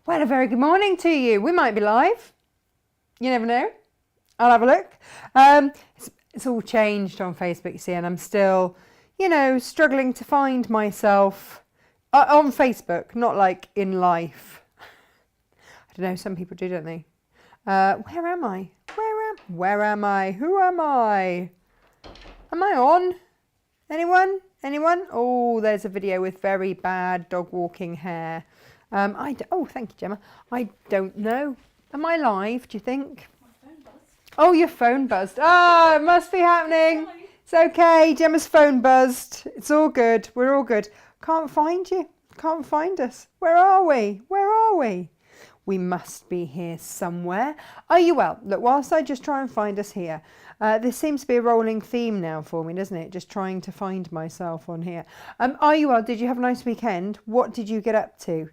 Well, a very good morning to you. We might be live. You never know. I'll have a look. It's all changed on Facebook, you see, and I'm still, struggling to find myself on Facebook, not like in life. I don't know, some people do, don't they? Where am I? Where am I? Who am I? Am I on? Anyone? Oh, there's a video with very bad dog walking hair. Oh, thank you, Gemma. I don't know. Am I live, do you think? My phone buzzed. Oh, your phone buzzed. Oh, it must be happening. Hi. It's okay. Gemma's phone buzzed. It's all good. We're all good. Can't find you. Can't find us. Where are we? We must be here somewhere. Are you well? Look, whilst I just try and find us here, this seems to be a rolling theme now for me, doesn't it? Just trying to find myself on here. Are you well? Did you have a nice weekend? What did you get up to?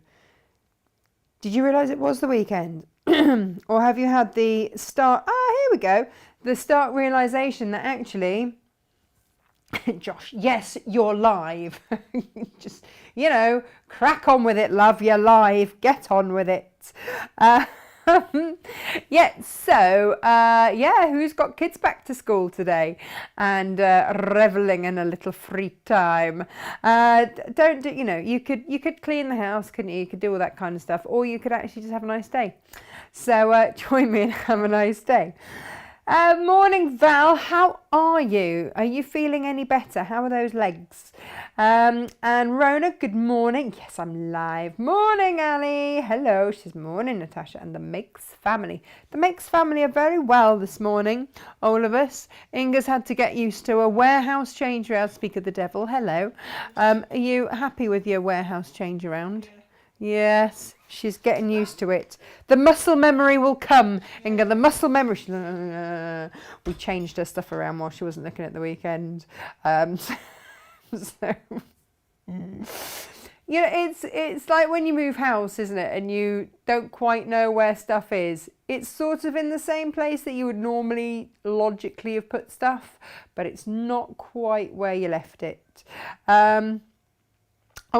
Did you realise it was the weekend? Or have you had the start? Here we go. The start realisation that actually, Josh, yes, you're live. Just, crack on with it, love. You're live. Get on with it. Who's got kids back to school today and revelling in a little free time? You could clean the house, couldn't you? You could do all that kind of stuff, or you could actually just have a nice day. So join me and have a nice day. Morning, Val. How are you? Are you feeling any better? How are those legs? And Rona, good morning. Yes, I'm live. Morning, Ali. Hello. She's morning, Natasha, and the Makes family. The Makes family are very well this morning, all of us. Inga's had to get used to a warehouse change around. Speak of the devil. Hello. Are you happy with your warehouse change around? Yeah. Yes. She's getting used to it. The muscle memory will come, Inga. The muscle memory. We changed her stuff around while she wasn't looking at the weekend. It's like when you move house, isn't it? And you don't quite know where stuff is. It's sort of in the same place that you would normally logically have put stuff, but it's not quite where you left it. Oh,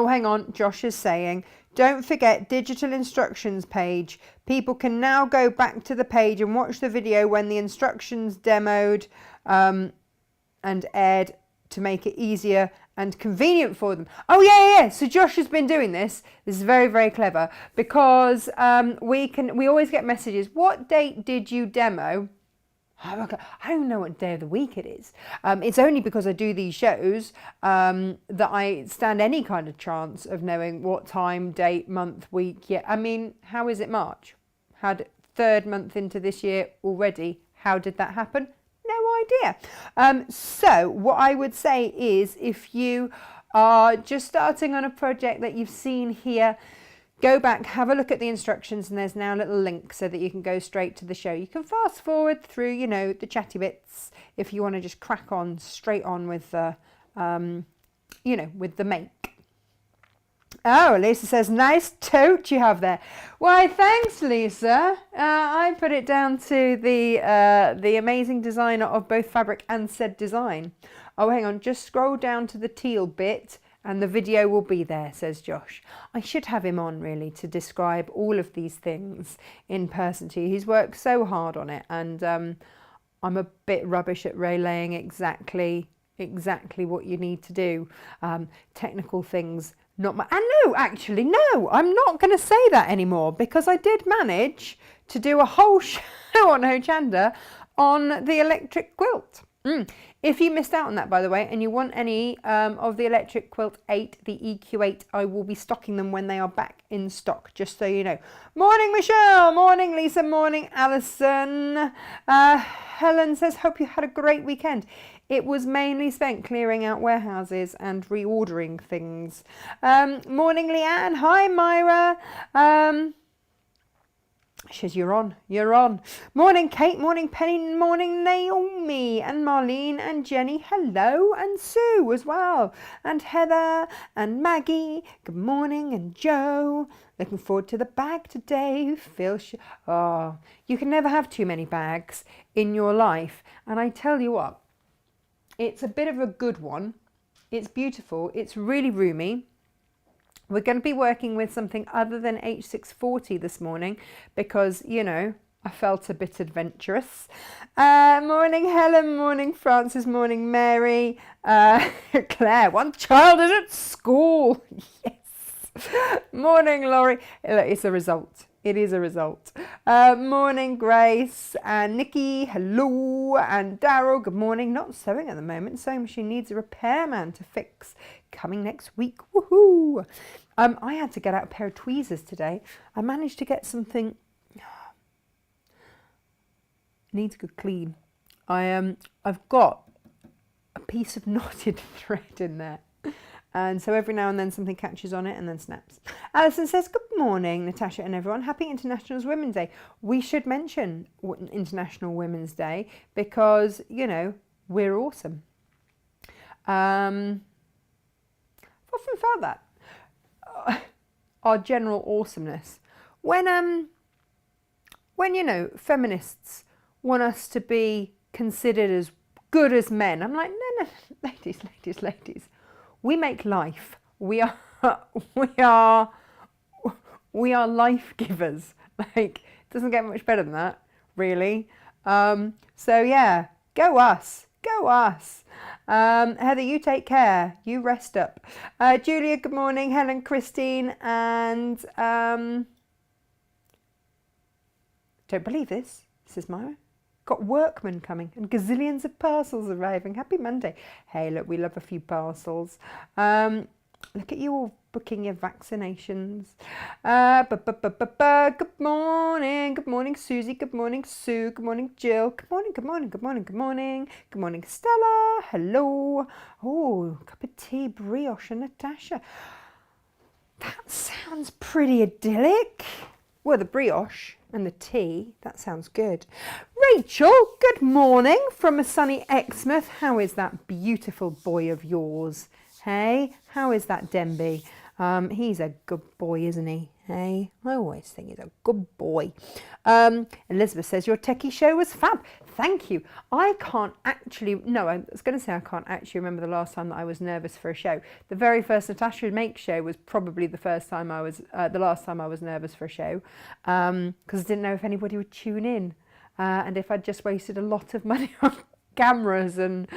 hang on. Josh is saying, don't forget digital instructions page. People can now go back to the page and watch the video when the instructions demoed and aired to make it easier and convenient for them. Oh, yeah. So Josh has been doing this. This is very, very clever because we always get messages. What date did you demo? I don't know what day of the week it is. It's only because I do these shows that I stand any kind of chance of knowing what time, date, month, week. Yeah, I mean, how is it March? Third month into this year already. How did that happen? No idea. So what I would say is if you are just starting on a project that you've seen here, go back, have a look at the instructions, and there's now a little link so that you can go straight to the show. You can fast forward through, the chatty bits if you want to just crack on straight on with the, with the make. Oh, Lisa says, nice tote you have there. Why, thanks, Lisa. I put it down to the amazing designer of both fabric and said design. Oh, hang on, just scroll down to the teal bit. And the video will be there, says Josh. I should have him on, really, to describe all of these things in person to you. He's worked so hard on it, and I'm a bit rubbish at relaying exactly what you need to do. Technical things, not my... And no, I'm not going to say that anymore, because I did manage to do a whole show on Hochanda on the electric quilt. If you missed out on that, by the way, and you want any of the Electric Quilt 8, the EQ8, I will be stocking them when they are back in stock, just so you know. Morning, Michelle. Morning, Lisa. Morning, Alison. Helen says, hope you had a great weekend. It was mainly spent clearing out warehouses and reordering things. Morning, Leanne. Hi, Myra. She says, you're on. Morning, Kate. Morning, Penny. Morning, Naomi. And Marlene and Jenny. Hello. And Sue as well. And Heather and Maggie. Good morning. And Joe. Looking forward to the bag today. You can never have too many bags in your life. And I tell you what, it's a bit of a good one. It's beautiful. It's really roomy. We're going to be working with something other than H640 this morning because, you know, I felt a bit adventurous. Morning Helen, morning Francis, morning Mary. Claire, one child is at school. Yes. Morning Laurie. It's a result. It is a result. Morning Grace and Nikki, hello. And Daryl, good morning. Not sewing at the moment. Sewing machine needs a repairman to fix. Coming next week. Woohoo! I had to get out a pair of tweezers today. I managed to get something. Needs a good clean. I've got a piece of knotted thread in there. And so every now and then something catches on it and then snaps. Alison says, good morning, Natasha and everyone. Happy International Women's Day. We should mention International Women's Day because, you know, we're awesome. I've often felt that. Our general awesomeness. When, you know, feminists want us to be considered as good as men, I'm like, no, ladies. We make life. We are life givers. Like, it doesn't get much better than that, really. So yeah, go us. Heather, you take care. You rest up. Julia, good morning. Helen, Christine, and don't believe this, says Myra. Got workmen coming and gazillions of parcels arriving. Happy Monday. Hey, look, we love a few parcels. Look at you all booking your vaccinations. Good morning. Good morning, Susie. Good morning, Sue. Good morning, Jill. Good morning. Good morning, Stella. Hello. Oh, cup of tea, brioche and Natasha. That sounds pretty idyllic. Well, the brioche and the tea, that sounds good. Rachel, good morning from a sunny Exmouth. How is that beautiful boy of yours? Hey, how is that Denby? He's a good boy, isn't he? Hey, I always think he's a good boy. Elizabeth says, your techie show was fab. Thank you. I was going to say I can't actually remember the last time that I was nervous for a show. The very first Natasha Makes show was probably the last time I was nervous for a show, because I didn't know if anybody would tune in, and if I'd just wasted a lot of money on cameras and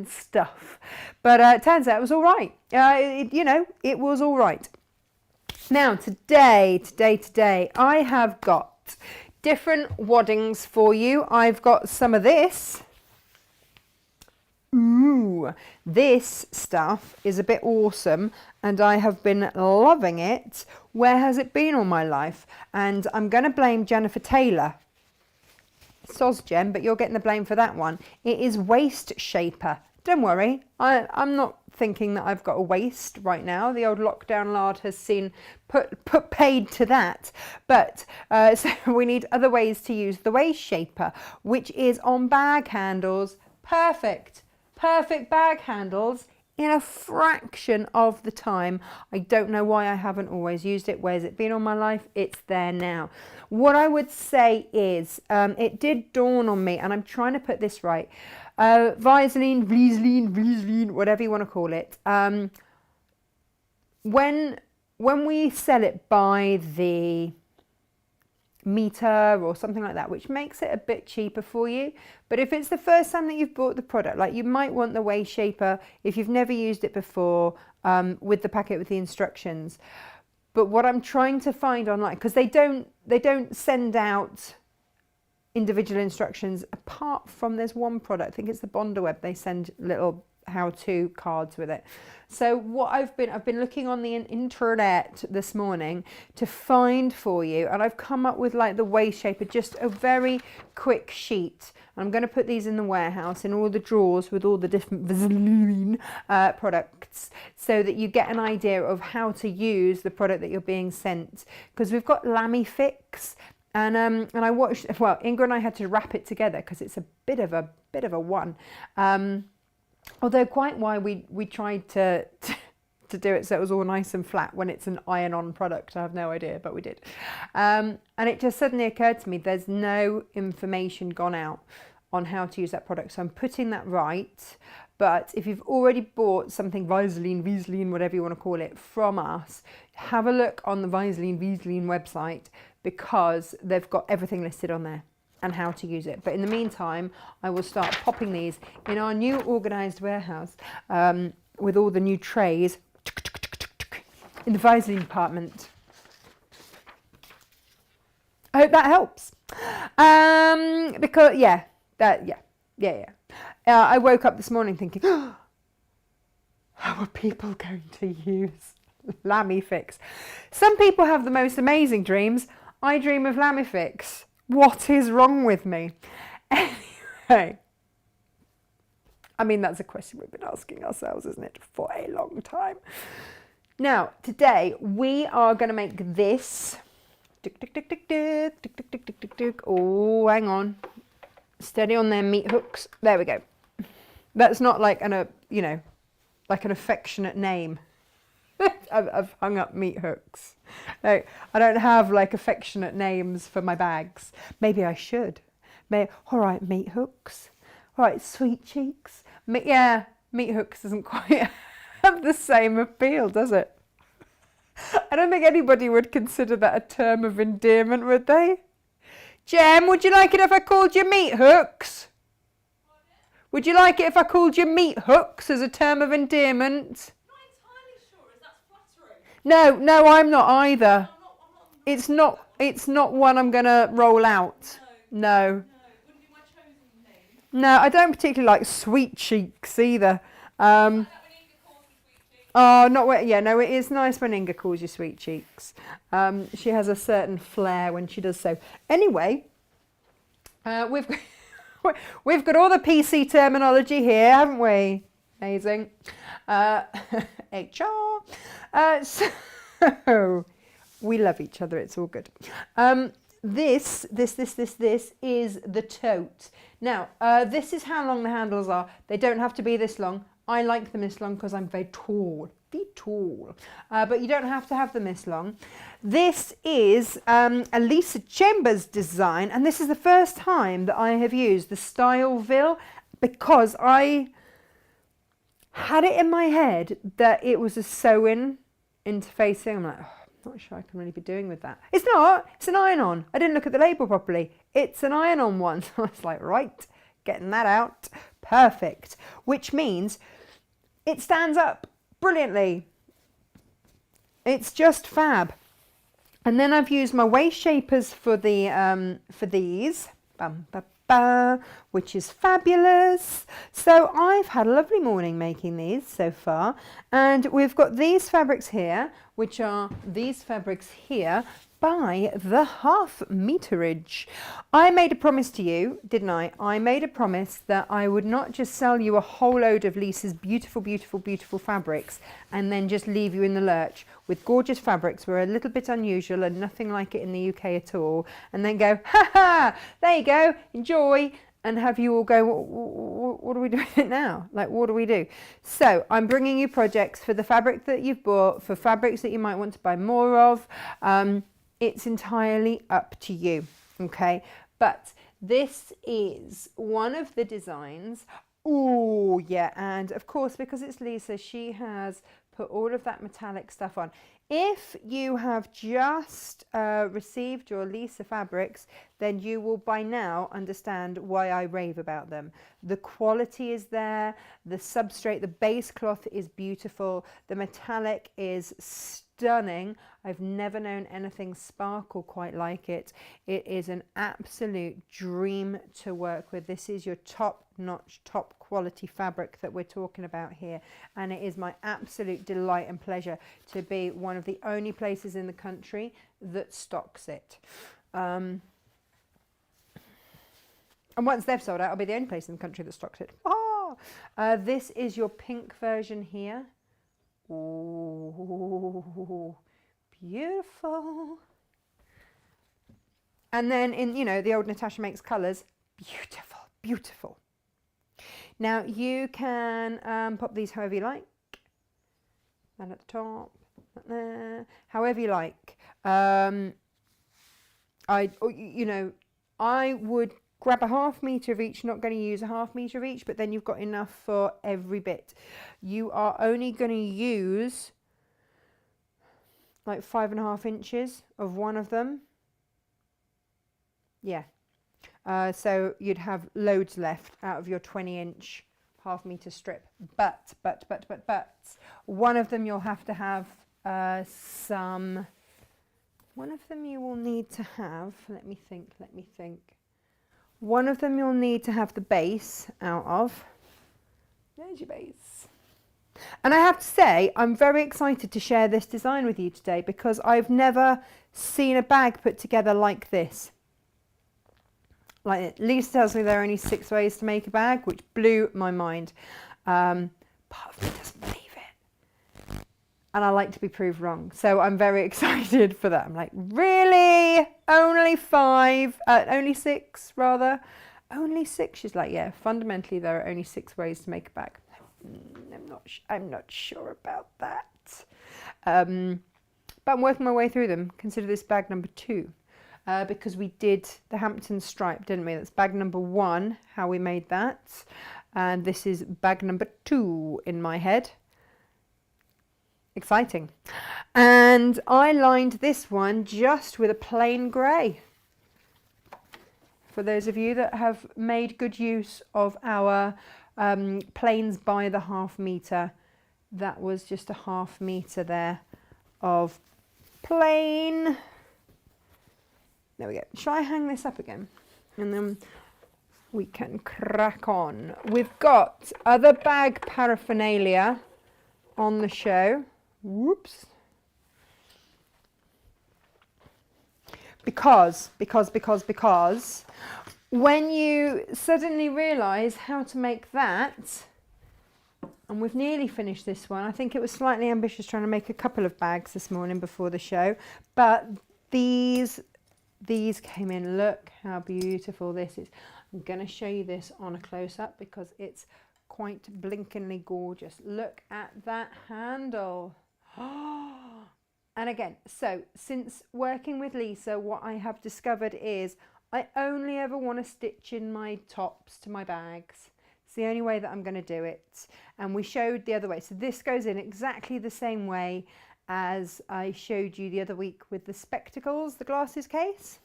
stuff. But it turns out it was all right. It was all right. Now, today, I have got different waddings for you. I've got some of this. Ooh, this stuff is a bit awesome and I have been loving it. Where has it been all my life? And I'm going to blame Jennifer Taylor. Jen, but you're getting the blame for that one. It is Waist Shaper. Don't worry, I'm not thinking that I've got a waist right now. The old lockdown lard has seen put paid to that. But so we need other ways to use the Waist Shaper, which is on bag handles. Perfect bag handles in a fraction of the time. I don't know why I haven't always used it. Where's it been all my life? It's there now. What I would say is, it did dawn on me, and I'm trying to put this right. Vaseline, whatever you want to call it. When we sell it by the meter or something like that, which makes it a bit cheaper for you, but if it's the first time that you've bought the product, like, you might want the Waist Shaper if you've never used it before, with the packet with the instructions. But what I'm trying to find online, because they don't send out individual instructions, apart from there's one product, I think it's the Bonderweb, they send little how-to cards with it. So what I've been looking on the internet this morning to find for you, and I've come up with like the Waist Shaper, just a very quick sheet. I'm going to put these in the warehouse in all the drawers with all the different Vaseline products, so that you get an idea of how to use the product that you're being sent. Because we've got Lammy Fix, and I watched. Well, Inga and I had to wrap it together because it's a bit of a one. Although quite why we tried to do it so it was all nice and flat when it's an iron-on product, I have no idea, but we did. And it just suddenly occurred to me there's no information gone out on how to use that product. So I'm putting that right. But if you've already bought something Vaseline, whatever you want to call it, from us, have a look on the Vaseline website, because they've got everything listed on there and how to use it. But in the meantime, I will start popping these in our new organised warehouse with all the new trays in the Vaseline department. I hope that helps. Because I woke up this morning thinking, oh, how are people going to use Lamifix? Some people have the most amazing dreams. I dream of Lamifix. What is wrong with me? Anyway, I mean, that's a question we've been asking ourselves, isn't it, for a long time. Now, today we are going to make this. Oh, hang on. Steady on their meat hooks. There we go. That's not like like an affectionate name. I've hung up meat hooks. No, I don't have like affectionate names for my bags. Maybe I should. All right, meat hooks. All right, sweet cheeks. Meat hooks doesn't quite have the same appeal, does it? I don't think anybody would consider that a term of endearment, would they? Jem, would you like it if I called you meat hooks? Would you like it if I called you meat hooks as a term of endearment? No, I'm not either. It's not one I'm going to roll out. No. Wouldn't be my chosen name. No, I don't particularly like sweet cheeks either. Oh, not when, yeah, no, it is nice when Inga calls you sweet cheeks. She has a certain flair when she does so. Anyway, we've got all the PC terminology here, haven't we? Amazing. HR. So we love each other. It's all good. This is the tote. Now, this is how long the handles are. They don't have to be this long. I like them this long because I'm very tall. But you don't have to have them this long. This is Elisa Chambers' design, and this is the first time that I have used the Styleville, because I had it in my head that it was a sewing interfacing. I'm like, oh, I'm not sure I can really be doing with that. It's not. It's an iron-on. I didn't look at the label properly. It's an iron-on one. So I was like, right, getting that out. Perfect. Which means it stands up brilliantly. It's just fab. And then I've used my waist shapers for the for these. Bum, ba, ba, which is fabulous. So I've had a lovely morning making these so far, and we've got these fabrics here, which are these fabrics here by the half meterage. I made a promise to you, didn't I? I made a promise that I would not just sell you a whole load of Lisa's beautiful fabrics and then just leave you in the lurch with gorgeous fabrics. We're a little bit unusual and nothing like it in the UK at all, and then go, ha ha, there you go, enjoy, and have you all go, what do we do with it now? Like, what do we do? So I'm bringing you projects for the fabric that you've bought, for fabrics that you might want to buy more of. It's entirely up to you, okay? But this is one of the designs. Oh, yeah, and of course, because it's Lisa, she has put all of that metallic stuff on. If you have just received your Lisa fabrics, then you will by now understand why I rave about them. The quality is there, the substrate, the base cloth is beautiful, the metallic is stunning. I've never known anything sparkle quite like it. It is an absolute dream to work with. This is your top-notch, top quality fabric that we're talking about here, and it is my absolute delight and pleasure to be one of the only places in the country that stocks it. And once they've sold out, I'll be the only place in the country that stocks it. This is your pink version here. Ooh, beautiful. And then in, you know, the old Natasha Makes Colours, beautiful. Now you can pop these however you like. And at the top, there, however you like. I would grab a 1/2 metre of each. Not going to use a 1/2 metre of each, but then you've got enough for every bit. You are only going to use like 5.5 inches of one of them. Yeah. So you'd have loads left out of your 20-inch 1/2 metre strip. But one of them you'll have to have some. One of them you will need to have. Let me think. One of them you'll need to have the base out of. There's your base. And I have to say, I'm very excited to share this design with you today because I've never seen a bag put together like this. Like Lisa tells me there are only 6 ways to make a bag, which blew my mind. Part of me doesn't believe it. And I like to be proved wrong. So I'm very excited for that. I'm like, really? Only 5? Only 6 rather? Only 6? She's like, yeah, fundamentally there are only 6 ways to make a bag. I'm not sure about that. But I'm working my way through them. Consider this bag number 2. Because we did the Hampton stripe, didn't we? That's bag number 1, how we made that. And this is bag number 2 in my head. Exciting. And I lined this one just with a plain grey. For those of you that have made good use of our plains by the 1/2 metre, that was just a 1/2 metre there of plain. There we go. Shall I hang this up again? And then we can crack on. We've got other bag paraphernalia on the show. Whoops. Because when you suddenly realise how to make that, and we've nearly finished this one. I think it was slightly ambitious trying to make a couple of bags this morning before the show, but these came in. Look how beautiful this is. I'm going to show you this on a close-up because it's quite blinkingly gorgeous. Look at that handle. And again, so since working with Lisa, what I have discovered is I only ever want to stitch in my tops to my bags. It's the only way that I'm going to do it. And we showed the other way. So this goes in exactly the same way as I showed you the other week with the spectacles, the glasses case.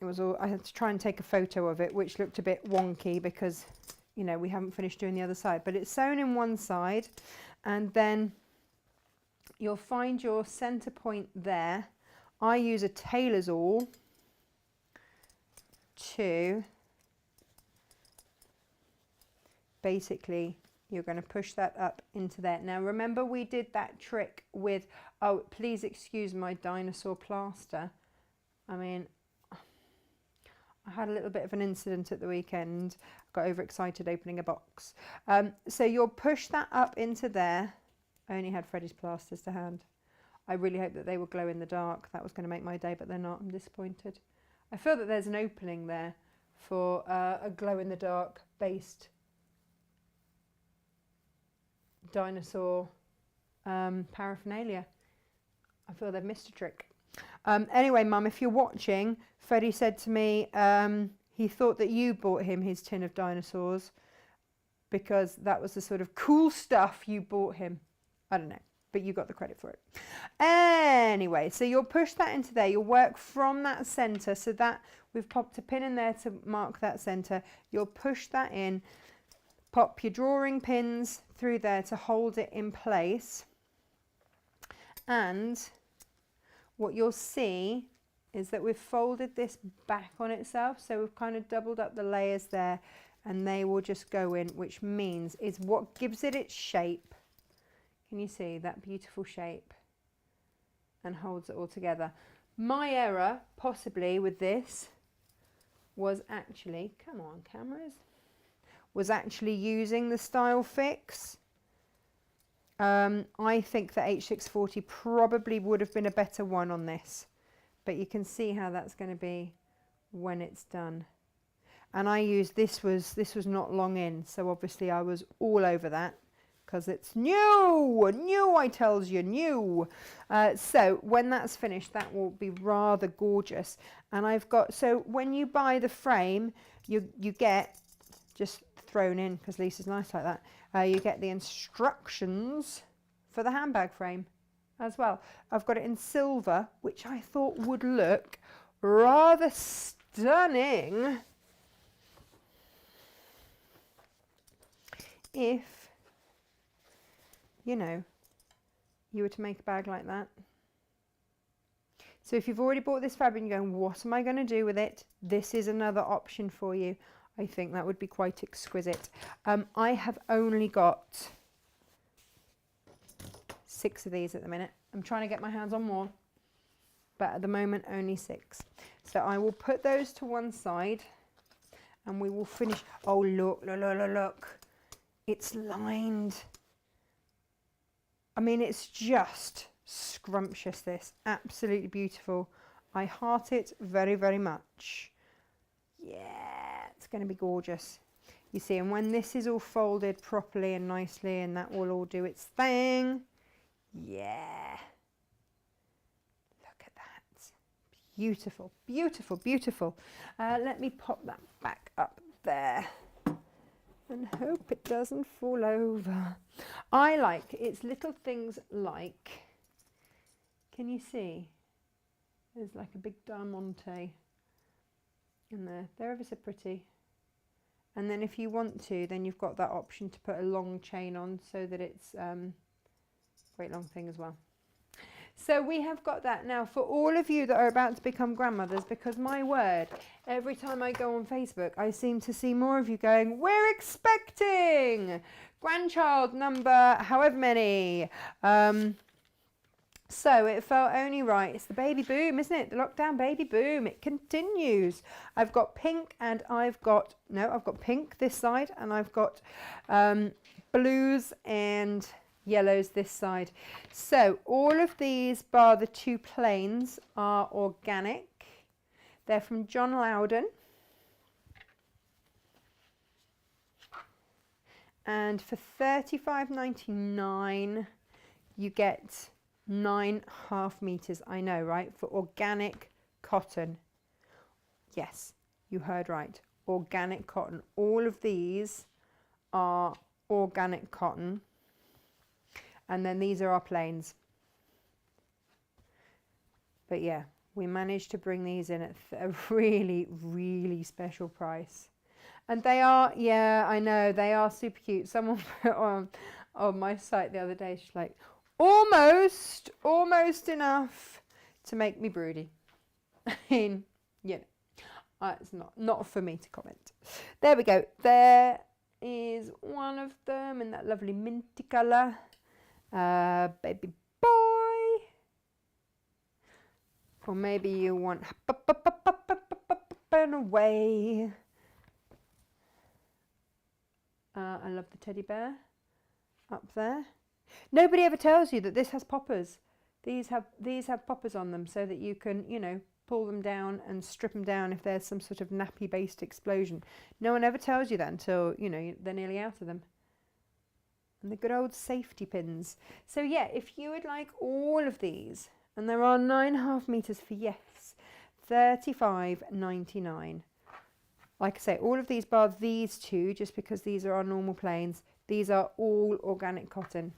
It was all, I had to try and take a photo of it, which looked a bit wonky because, you know, we haven't finished doing the other side. But it's sewn in one side, and then you'll find your center point there. I use a tailor's awl to basically, you're going to push that up into there. Now remember we did that trick with, oh please excuse my dinosaur plaster. I mean, I had a little bit of an incident at the weekend. Got overexcited opening a box. So you'll push that up into there. I only had Freddie's plasters to hand. I really hope that they will glow in the dark. That was going to make my day, but they're not. I'm disappointed. I feel that there's an opening there for a glow in the dark based dinosaur paraphernalia. I feel they've missed a trick. Anyway, Mum, if you're watching, Freddie said to me he thought that you bought him his tin of dinosaurs because that was the sort of cool stuff you bought him. I don't know, but you got the credit for it. Anyway, so you'll push that into there. You'll work from that centre, so that we've popped a pin in there to mark that centre. You'll push that in, pop your drawing pins through there to hold it in place. And what you'll see is that we've folded this back on itself. So we've kind of doubled up the layers there, and they will just go in, which means is what gives it its shape. Can you see that beautiful shape? And holds it all together. My error, possibly with this, was actually, come on cameras, was actually using the Style Fix. I think the H640 probably would have been a better one on this, but you can see how that's going to be when it's done. And I used, this was not long in, so obviously I was all over that because it's new, I tells you, new. So when that's finished, that will be rather gorgeous. And I've got, so when you buy the frame, you get, just thrown in because Lisa's nice like that, you get the instructions for the handbag frame as well. I've got it in silver, which I thought would look rather stunning if, you know, you were to make a bag like that. So if you've already bought this fabric and you're going, what am I going to do with it? This is another option for you. I think that would be quite exquisite. I have only got 6 of these at the minute. I'm trying to get my hands on more, but at the moment only 6. So I will put those to one side and we will finish. Oh, look, look, look, look, look. It's lined. I mean, it's just scrumptious, this. Absolutely beautiful. I heart it very, very much. Yeah, it's going to be gorgeous. You see, and when this is all folded properly and nicely and that will all do its thing. Yeah. Look at that. Beautiful, beautiful, beautiful. Let me pop that back up there and hope it doesn't fall over. I like it's little things like, can you see? There's like a big diamante in there. They're ever so pretty. And then if you want to, then you've got that option to put a long chain on so that it's a great long thing as well. So we have got that. Now for all of you that are about to become grandmothers, because my word, every time I go on Facebook, I seem to see more of you going, we're expecting grandchild number however many. So it felt only right. It's the baby boom, isn't it? The lockdown baby boom. It continues. I've got pink and I've got pink this side and I've got blues and yellows this side. So all of these, bar the 2 plains, are organic. They're from John Loudon. And for $35.99, you get 9.5 meters. I know, right? For organic cotton. Yes, you heard right. Organic cotton. All of these are organic cotton. And then these are our plains. But yeah, we managed to bring these in at a really, really special price. And they are, yeah, I know, they are super cute. Someone put on my site the other day, she's like, almost enough to make me broody. I mean, you know, it's not for me to comment. There we go. There is one of them in that lovely minty colour. Baby boy. Or maybe you want and away. I love the teddy bear up there. Nobody ever tells you that this has poppers. These have poppers on them so that you can, you know, pull them down and strip them down if there's some sort of nappy based explosion. No one ever tells you that until, you know, they're nearly out of them. And the good old safety pins. So yeah, if you would like all of these, and there are 9.5 meters for yes, $35.99. Like I say, all of these bar these 2, just because these are our normal plains. These are all organic cotton,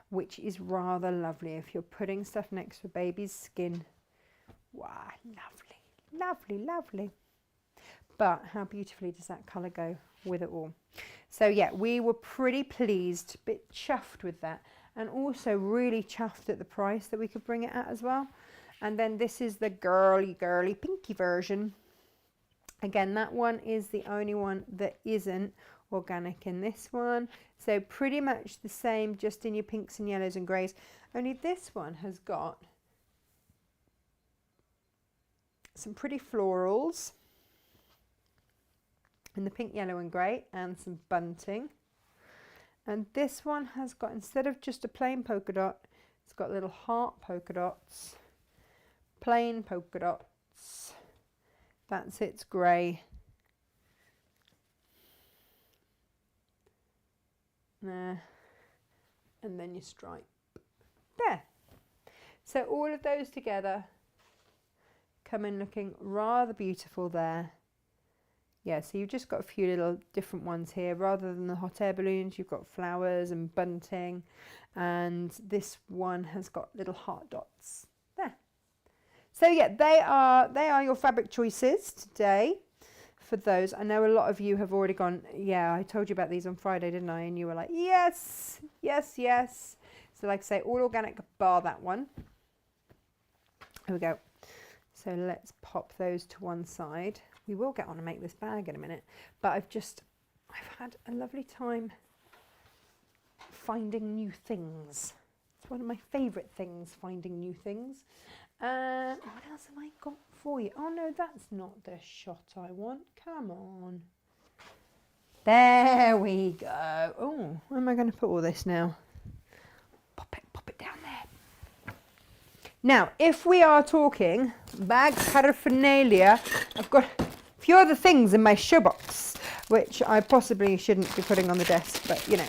which is rather lovely if you're putting stuff next to a baby's skin. Wow, lovely, lovely, lovely. But how beautifully does that colour go with it all? So yeah, we were pretty pleased, a bit chuffed with that, and also really chuffed at the price that we could bring it at as well. And then this is the girly pinky version. Again, that one is the only one that isn't organic in this one. So pretty much the same, just in your pinks and yellows and greys. Only this one has got some pretty florals in the pink, yellow and grey, and some bunting. And this one has got, instead of just a plain polka dot, it's got little heart polka dots, plain polka dots. That's its grey. there, and then your stripe there. So all of those together come in looking rather beautiful there. Yeah, so you've just got a few little different ones here. Rather than the hot air balloons, you've got flowers and bunting, and this one has got little heart dots there. So yeah, they are your fabric choices today for those. I know a lot of you have already gone, yeah, I told you about these on Friday, didn't I? And you were like, yes, yes, yes. So like I say, all organic bar that one. Here we go. So let's pop those to one side. We will get on and make this bag in a minute, but I've had a lovely time finding new things. It's one of my favourite things, finding new things. What else have I got for you? Oh no, that's not the shot I want. Come on. There we go. Oh, where am I going to put all this now? Pop it down there. Now, if we are talking bag paraphernalia, I've got a few other things in my shoebox, which I possibly shouldn't be putting on the desk, but you know.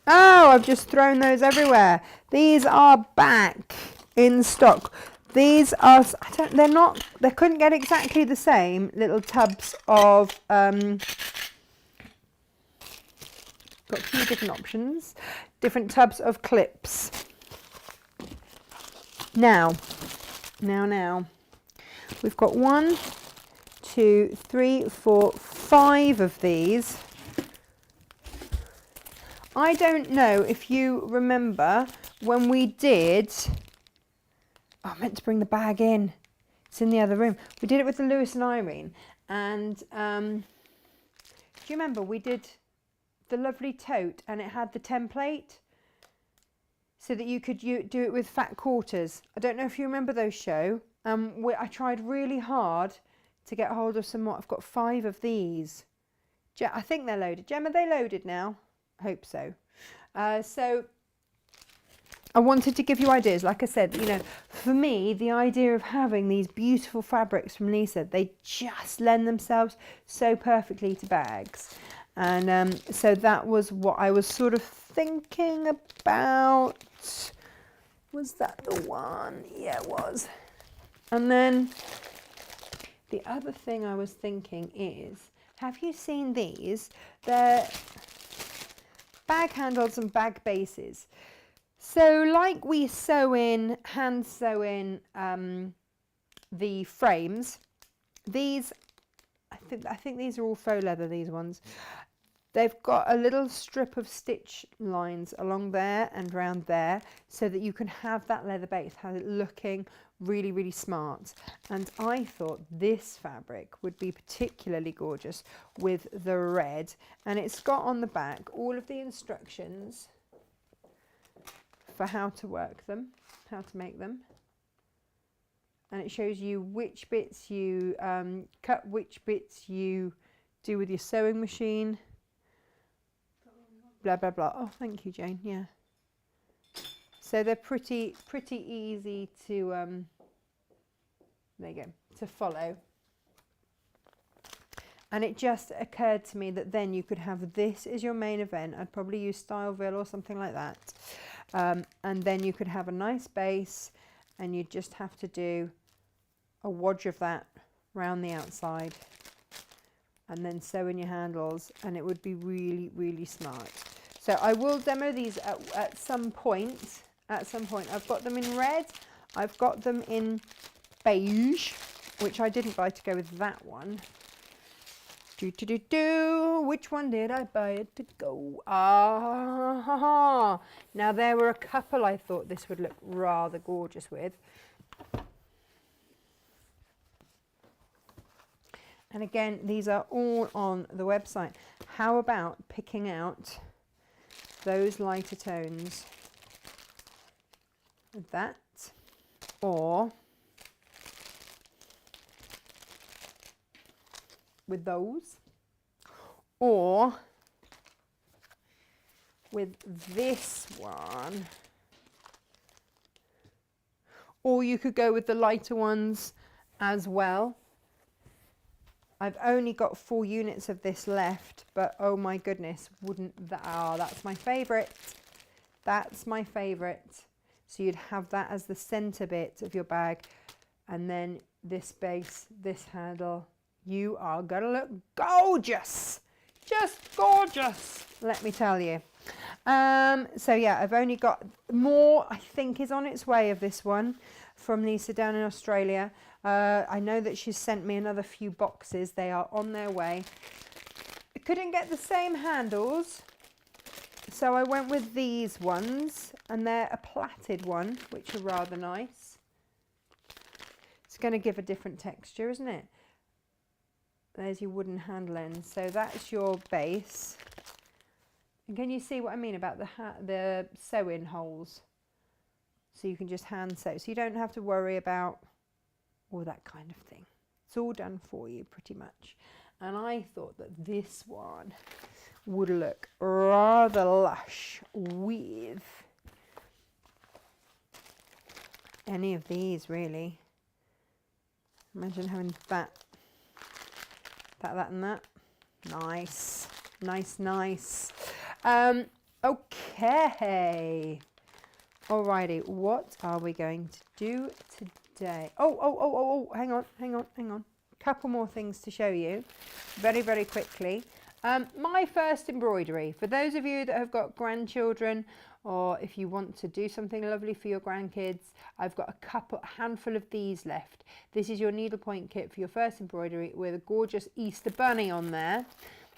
Oh, I've just thrown those everywhere. These are back in stock. These are, they couldn't get exactly the same little tubs of, got a few different options, different tubs of clips. Now, we've got 1, 2, 3, 4, 5 of these. I don't know if you remember when we did, oh, I meant to bring the bag in. It's in the other room. We did it with the Lewis and Irene. And do you remember we did the lovely tote and it had the template so that you could do it with fat quarters? I don't know if you remember those show. I tried really hard to get hold of some more. I've got 5 of these. I think they're loaded. Gem, are they loaded now? I hope so. So I wanted to give you ideas. Like I said, you know, for me, the idea of having these beautiful fabrics from Lisa, they just lend themselves so perfectly to bags. And so that was what I was sort of thinking about. Was that the one? Yeah, it was. And then the other thing I was thinking is, have you seen these? They're bag handles and bag bases. So like we hand sew in the frames, these, I think these are all faux leather, these ones. They've got a little strip of stitch lines along there and around there so that you can have that leather base, have it looking really, really smart. And I thought this fabric would be particularly gorgeous with the red. And it's got on the back all of the instructions for how to work them, how to make them. And it shows you which bits you cut, which bits you do with your sewing machine. Blah, blah, blah. Oh, thank you, Jane. Yeah. So they're pretty easy to, there you go, to follow. And it just occurred to me that then you could have this as your main event. I'd probably use Styleville or something like that. And then you could have a nice base and you just have to do a wodge of that round the outside and then sew in your handles, and it would be really, really smart. So I will demo these at some point. I've got them in red. I've got them in beige, which I didn't buy to go with that one. Which one did I buy it to go? Now there were a couple I thought this would look rather gorgeous with. And again, these are all on the website. How about picking out those lighter tones with that, or with those, or with this one, or you could go with the lighter ones as well. I've only got 4 units of this left, but oh my goodness, wouldn't that, oh, that's my favourite. That's my favourite. So you'd have that as the centre bit of your bag, and then this base, this handle. You are gonna look gorgeous, just gorgeous, let me tell you. So yeah, I've only got more, I think is on its way of this one from Lisa down in Australia. I know that she's sent me another few boxes. They are on their way. I couldn't get the same handles, so I went with these ones, and they're a plaited one, which are rather nice. It's going to give a different texture, isn't it? There's your wooden handle end. So that's your base. And can you see what I mean about the sew-in holes? So you can just hand sew. So you don't have to worry about all that kind of thing. It's all done for you pretty much. And I thought that this one would look rather lush with any of these, really. Imagine having that, and that. Nice, nice, nice. Okay. Alrighty, what are we going to do today? Oh, hang on. Couple more things to show you very, very quickly. My first embroidery. For those of you that have got grandchildren, or if you want to do something lovely for your grandkids, I've got a handful of these left. This is your needlepoint kit for your first embroidery with a gorgeous Easter bunny on there.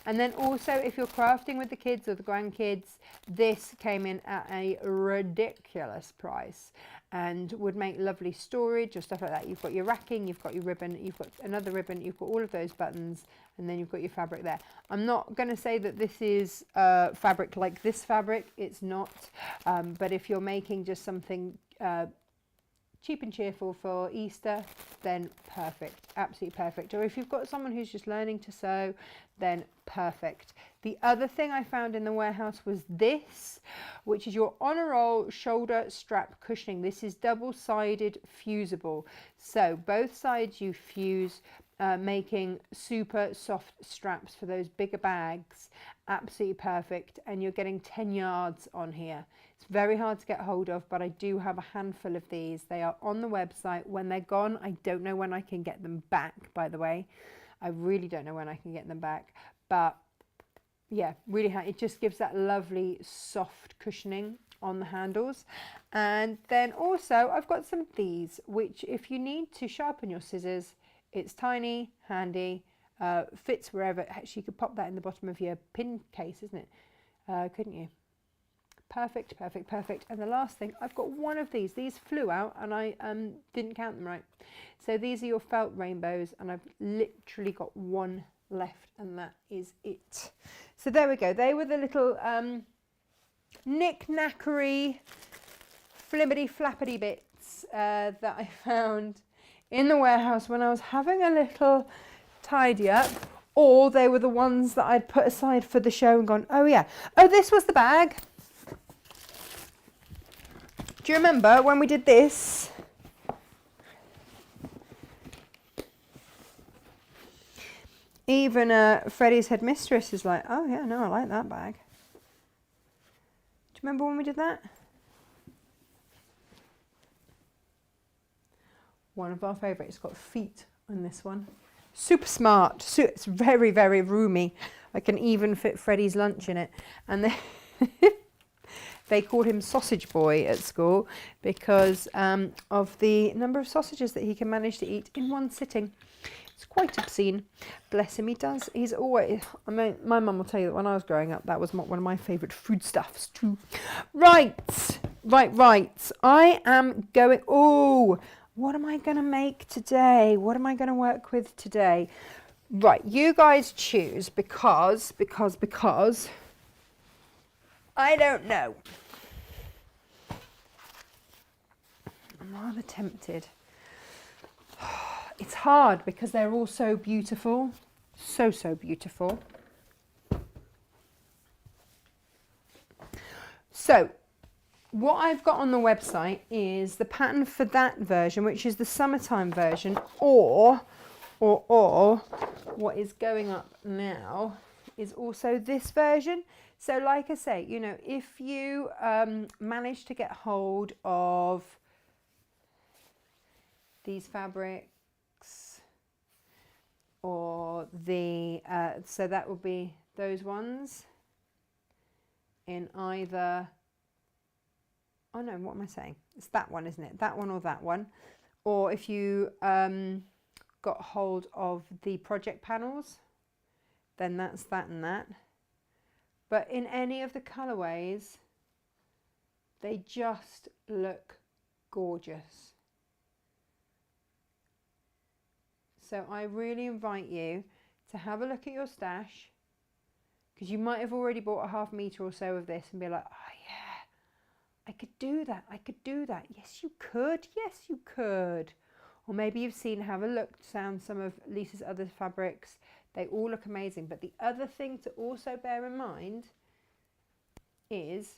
And then also, if you're crafting with the kids or the grandkids, this came in at a ridiculous price and would make lovely storage or stuff like that. You've got your racking, you've got your ribbon, you've got another ribbon, you've got all of those buttons, and then you've got your fabric there. I'm not going to say that this is fabric like this fabric, it's not, but if you're making just something cheap and cheerful for Easter, then perfect, absolutely perfect. Or if you've got someone who's just learning to sew, then perfect. The other thing I found in the warehouse was this, which is your on a roll shoulder strap cushioning. This is double-sided fusible, so both sides you fuse, making super soft straps for those bigger bags. Absolutely perfect, and you're getting 10 yards on here. It's very hard to get hold of, but I do have a handful of these. They are on the website. When they're gone, I don't know when I can get them back, by the way. I really don't know when I can get them back, but yeah, really it just gives that lovely soft cushioning on the handles. And then also I've got some of these, which if you need to sharpen your scissors, it's tiny, handy, fits wherever. Actually, you could pop that in the bottom of your pin case, isn't it? Couldn't you? Perfect, perfect, perfect. And the last thing, I've got one of these. These flew out and I didn't count them right. So these are your felt rainbows, and I've literally got one left, and that is it. So there we go. They were the little knick-knackery, flippity-flappity bits that I found in the warehouse when I was having a little tidy up. Or they were the ones that I'd put aside for the show and gone, oh yeah, oh, this was the bag. Do you remember when we did this? Even Freddie's headmistress is like, oh yeah, no, I like that bag. Do you remember when we did that? One of our favourites. Got feet on this one. Super smart. It's very, very roomy. I can even fit Freddie's lunch in it. And then they called him Sausage Boy at school because of the number of sausages that he can manage to eat in one sitting. It's quite obscene. Bless him, he does. He's always, I mean, my mum will tell you that when I was growing up, that was one of my favourite foodstuffs too. Right. I am going, what am I going to make today? What am I going to work with today? Right, you guys choose because I don't know. I'm rather tempted. It's hard because they're all so beautiful. So beautiful. So, what I've got on the website is the pattern for that version, which is the summertime version, or Or what is going up now is also this version. So like I say, you know, if you manage to get hold of these fabrics, or the, so that would be those ones in either, oh no, what am I saying? It's that one, isn't it? That one or that one. Or if you got hold of the project panels, then that's that and that. But in any of the colorways, they just look gorgeous. So I really invite you to have a look at your stash, because you might have already bought a half meter or so of this and be like, oh yeah, I could do that, I could do that. Yes, you could. Yes, you could. Or maybe you've seen, have a look down some of Lisa's other fabrics. They all look amazing. But the other thing to also bear in mind is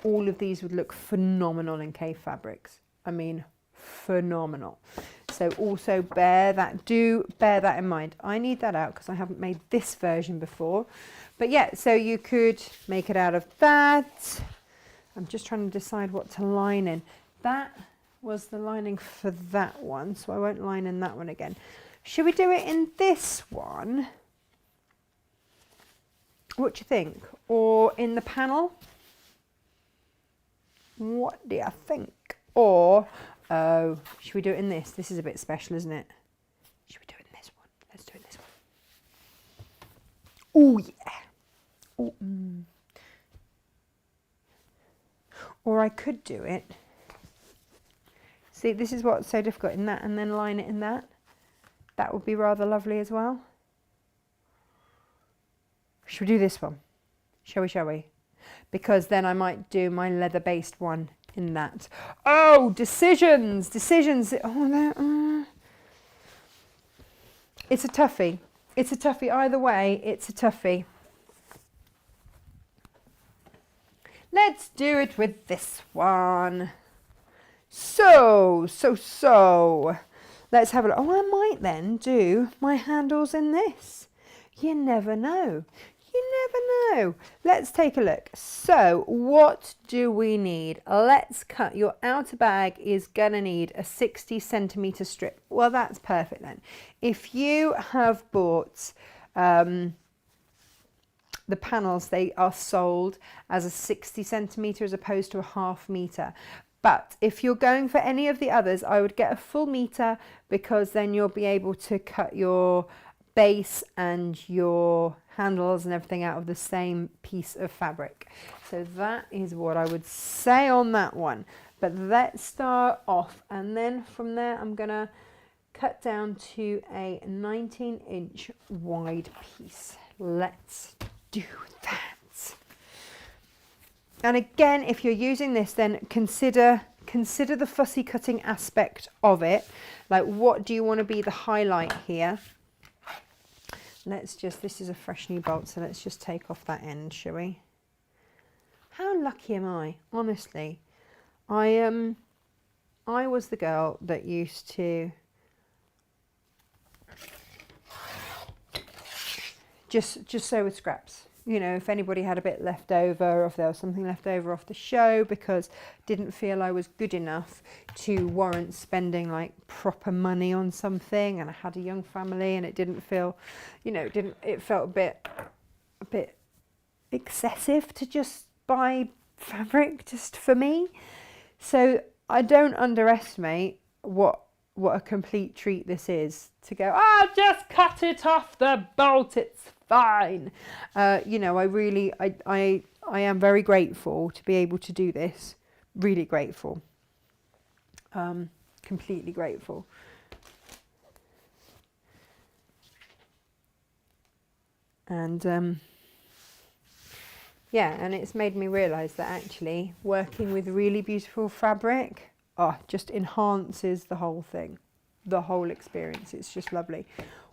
all of these would look phenomenal in cave fabrics. I mean, phenomenal. So also bear that in mind. I need that out because I haven't made this version before. But yeah, so you could make it out of that. I'm just trying to decide what to line in. That was the lining for that one, so I won't line in that one again. Should we do it in this one? What do you think? Or in the panel? What do you think? Or, oh, should we do it in this? This is a bit special, isn't it? Should we do it in this one? Let's do it in this one. Oh, yeah. Ooh, Or I could do it. See, this is what's so difficult, in that, and then line it in that. That would be rather lovely as well. Should we do this one? Shall we? Because then I might do my leather-based one in that. Oh, decisions. Oh, no. It's a toughie. It's a toughie either way. It's a toughie. Let's do it with this one. So. Let's have a look. Oh, I might then do my handles in this. You never know. Let's take a look. So what do we need? Let's cut. Your outer bag is gonna need a 60 centimeter strip. Well, that's perfect then. If you have bought the panels, they are sold as a 60 centimeter as opposed to a half meter. But if you're going for any of the others, I would get a full meter, because then you'll be able to cut your base and your handles and everything out of the same piece of fabric. So that is what I would say on that one. But let's start off, and then from there I'm gonna cut down to a 19-inch wide piece. Let's do that. And again, if you're using this, then consider the fussy cutting aspect of it. Like, what do you want to be the highlight here? Let's just, this is a fresh new bolt, so let's just take off that end, shall we? How lucky am I? Honestly, I was the girl that used to just sew with scraps. You know, if anybody had a bit left over, or if there was something left over off the show, because didn't feel I was good enough to warrant spending like proper money on something, and I had a young family, and it didn't feel, you know, it felt a bit excessive to just buy fabric just for me. So I don't underestimate what a complete treat this is, to go, I'll just cut it off the bolt, it's fine. You know, I am very grateful to be able to do this. Really grateful. Completely grateful. And yeah, and it's made me realise that actually working with really beautiful fabric just enhances the whole thing, the whole experience. It's just lovely.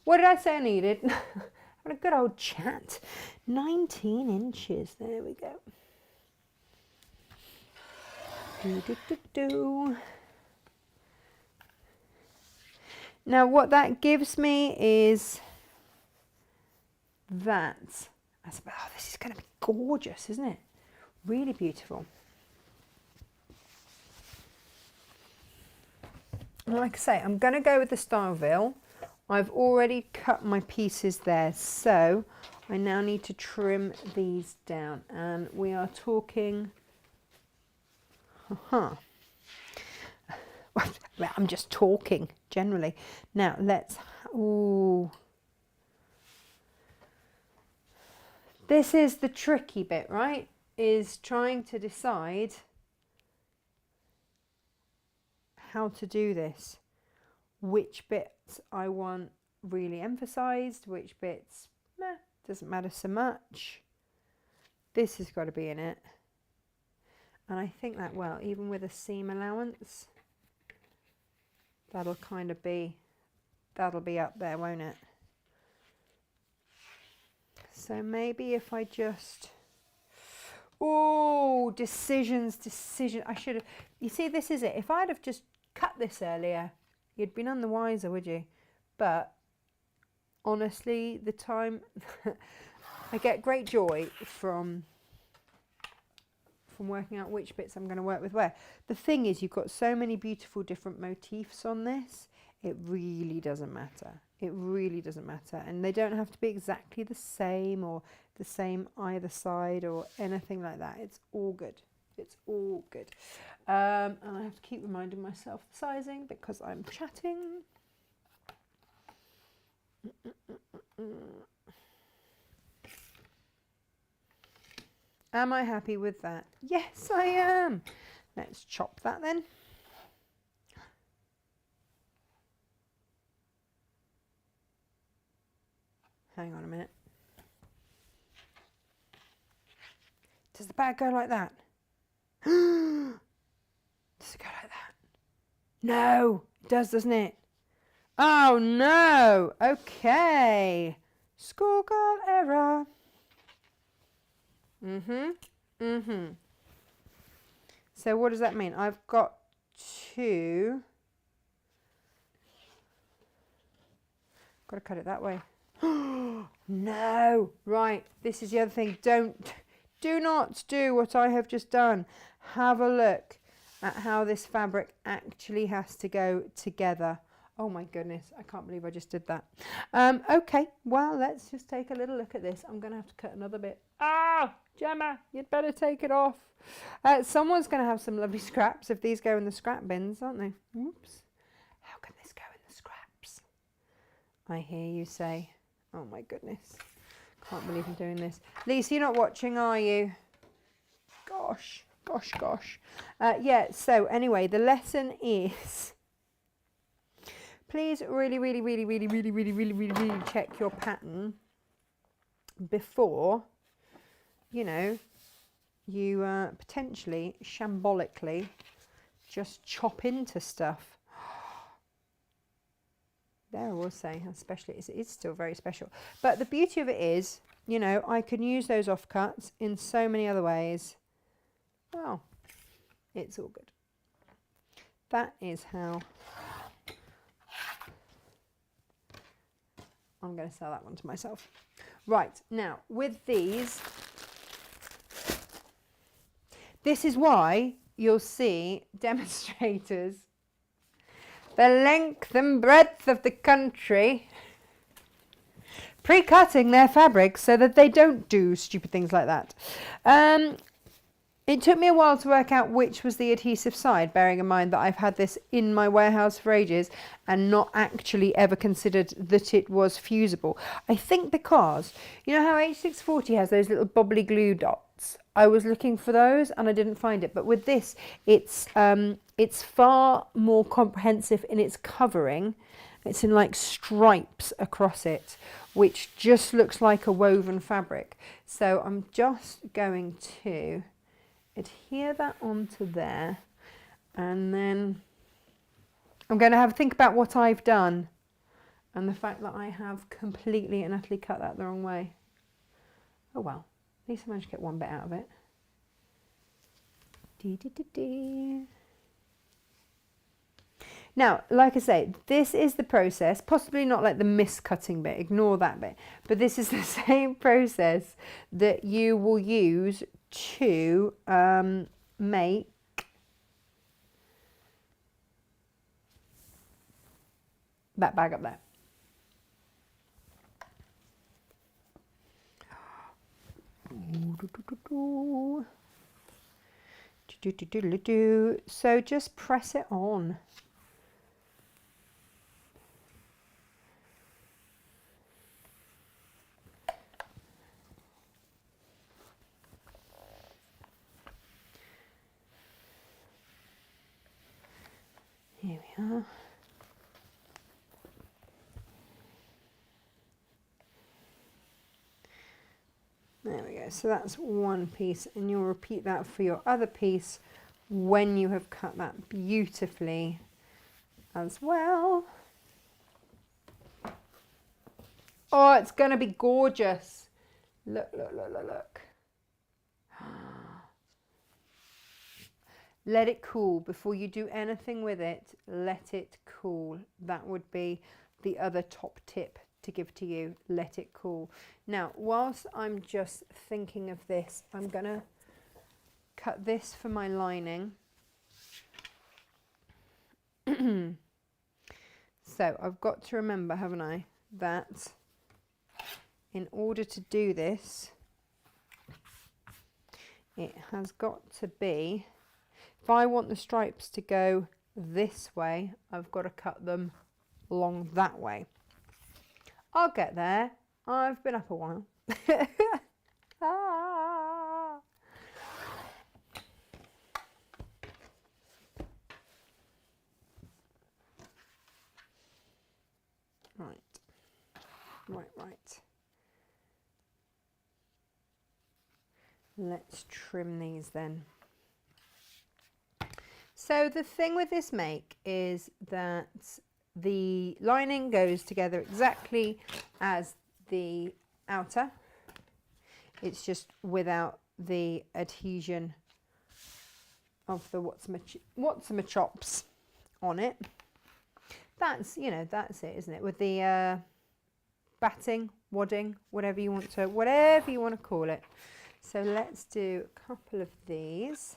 What did I say I needed? Having a good old chat. 19 inches. There we go. Now what that gives me is that. Oh, this is going to be gorgeous, isn't it? Really beautiful. Like I say, I'm going to go with the Styleville. I've already cut my pieces there, so I now need to trim these down, and we are talking, well, I'm just talking generally. Now let's, ooh. This is the tricky bit, right? Is trying to decide how to do this. Which bits I want really emphasised, which bits, meh, doesn't matter so much. This has got to be in it. And I think that, well, even with a seam allowance, that'll kind of be, that'll be up there, won't it? So maybe if I just, oh, decision. I should have, you see, this is it. If I'd have just cut this earlier, you'd be none the wiser, would you? But honestly, the time, I get great joy from working out which bits I'm going to work with where. The thing is, you've got so many beautiful different motifs on this, it really doesn't matter. It really doesn't matter. And they don't have to be exactly the same or the same either side or anything like that. It's all good. It's all good. And I have to keep reminding myself the sizing because I'm chatting. Am I happy with that? Yes, I am. Let's chop that then. Hang on a minute. Does the bag go like that? Does it go like that? No, it does, doesn't it? Oh no. Okay. Schoolgirl error. So what does that mean? I've got to, got to cut it that way. No. Right. This is the other thing. Do not do what I have just done. Have a look at how this fabric actually has to go together. Oh my goodness, I can't believe I just did that. Okay, well, let's just take a little look at this. I'm going to have to cut another bit. Ah, Gemma, you'd better take it off. Someone's going to have some lovely scraps if these go in the scrap bins, aren't they? Oops. How can this go in the scraps? I hear you say. Oh my goodness. Can't believe I'm doing this. Lisa, you're not watching, are you? Gosh. Yeah, so anyway, the lesson is, please really check your pattern before, you know, you potentially, shambolically, just chop into stuff. There, I will say, especially, it's still very special. But the beauty of it is, you know, I can use those offcuts in so many other ways. Well, it's all good. That is how I'm going to sell that one to myself. Right, now, with these, this is why you'll see demonstrators the length and breadth of the country pre-cutting their fabrics so that they don't do stupid things like that. It took me a while to work out which was the adhesive side, bearing in mind that I've had this in my warehouse for ages and not actually ever considered that it was fusible. I think because, you know how H640 has those little bobbly glue dots? I was looking for those and I didn't find it. But with this, it's far more comprehensive in its covering. It's in like stripes across it, which just looks like a woven fabric. So I'm just going to adhere that onto there, and then I'm going to have a think about what I've done and the fact that I have completely and utterly cut that the wrong way. Oh well, at least I managed to get one bit out of it. Now, like I say, this is the process, possibly not like the miscutting bit, ignore that bit, but this is the same process that you will use to make that bag up there. So just press it on. Here we are. There we go. So that's one piece, and you'll repeat that for your other piece when you have cut that beautifully as well. Oh, it's going to be gorgeous. Look, look, look, look, look. Let it cool before you do anything with it. Let it cool. That would be the other top tip to give to you. Let it cool. Now, whilst I'm just thinking of this, I'm going to cut this for my lining. So I've got to remember, haven't I, that in order to do this, it has got to be, if I want the stripes to go this way, I've got to cut them along that way. I'll get there. I've been up a while. Ah. Right. Let's trim these then. So the thing with this make is that the lining goes together exactly as the outer. It's just without the adhesion of the what's my chops on it. That's, you know, that's it, isn't it? With the batting, wadding, whatever you want to call it. So let's do a couple of these.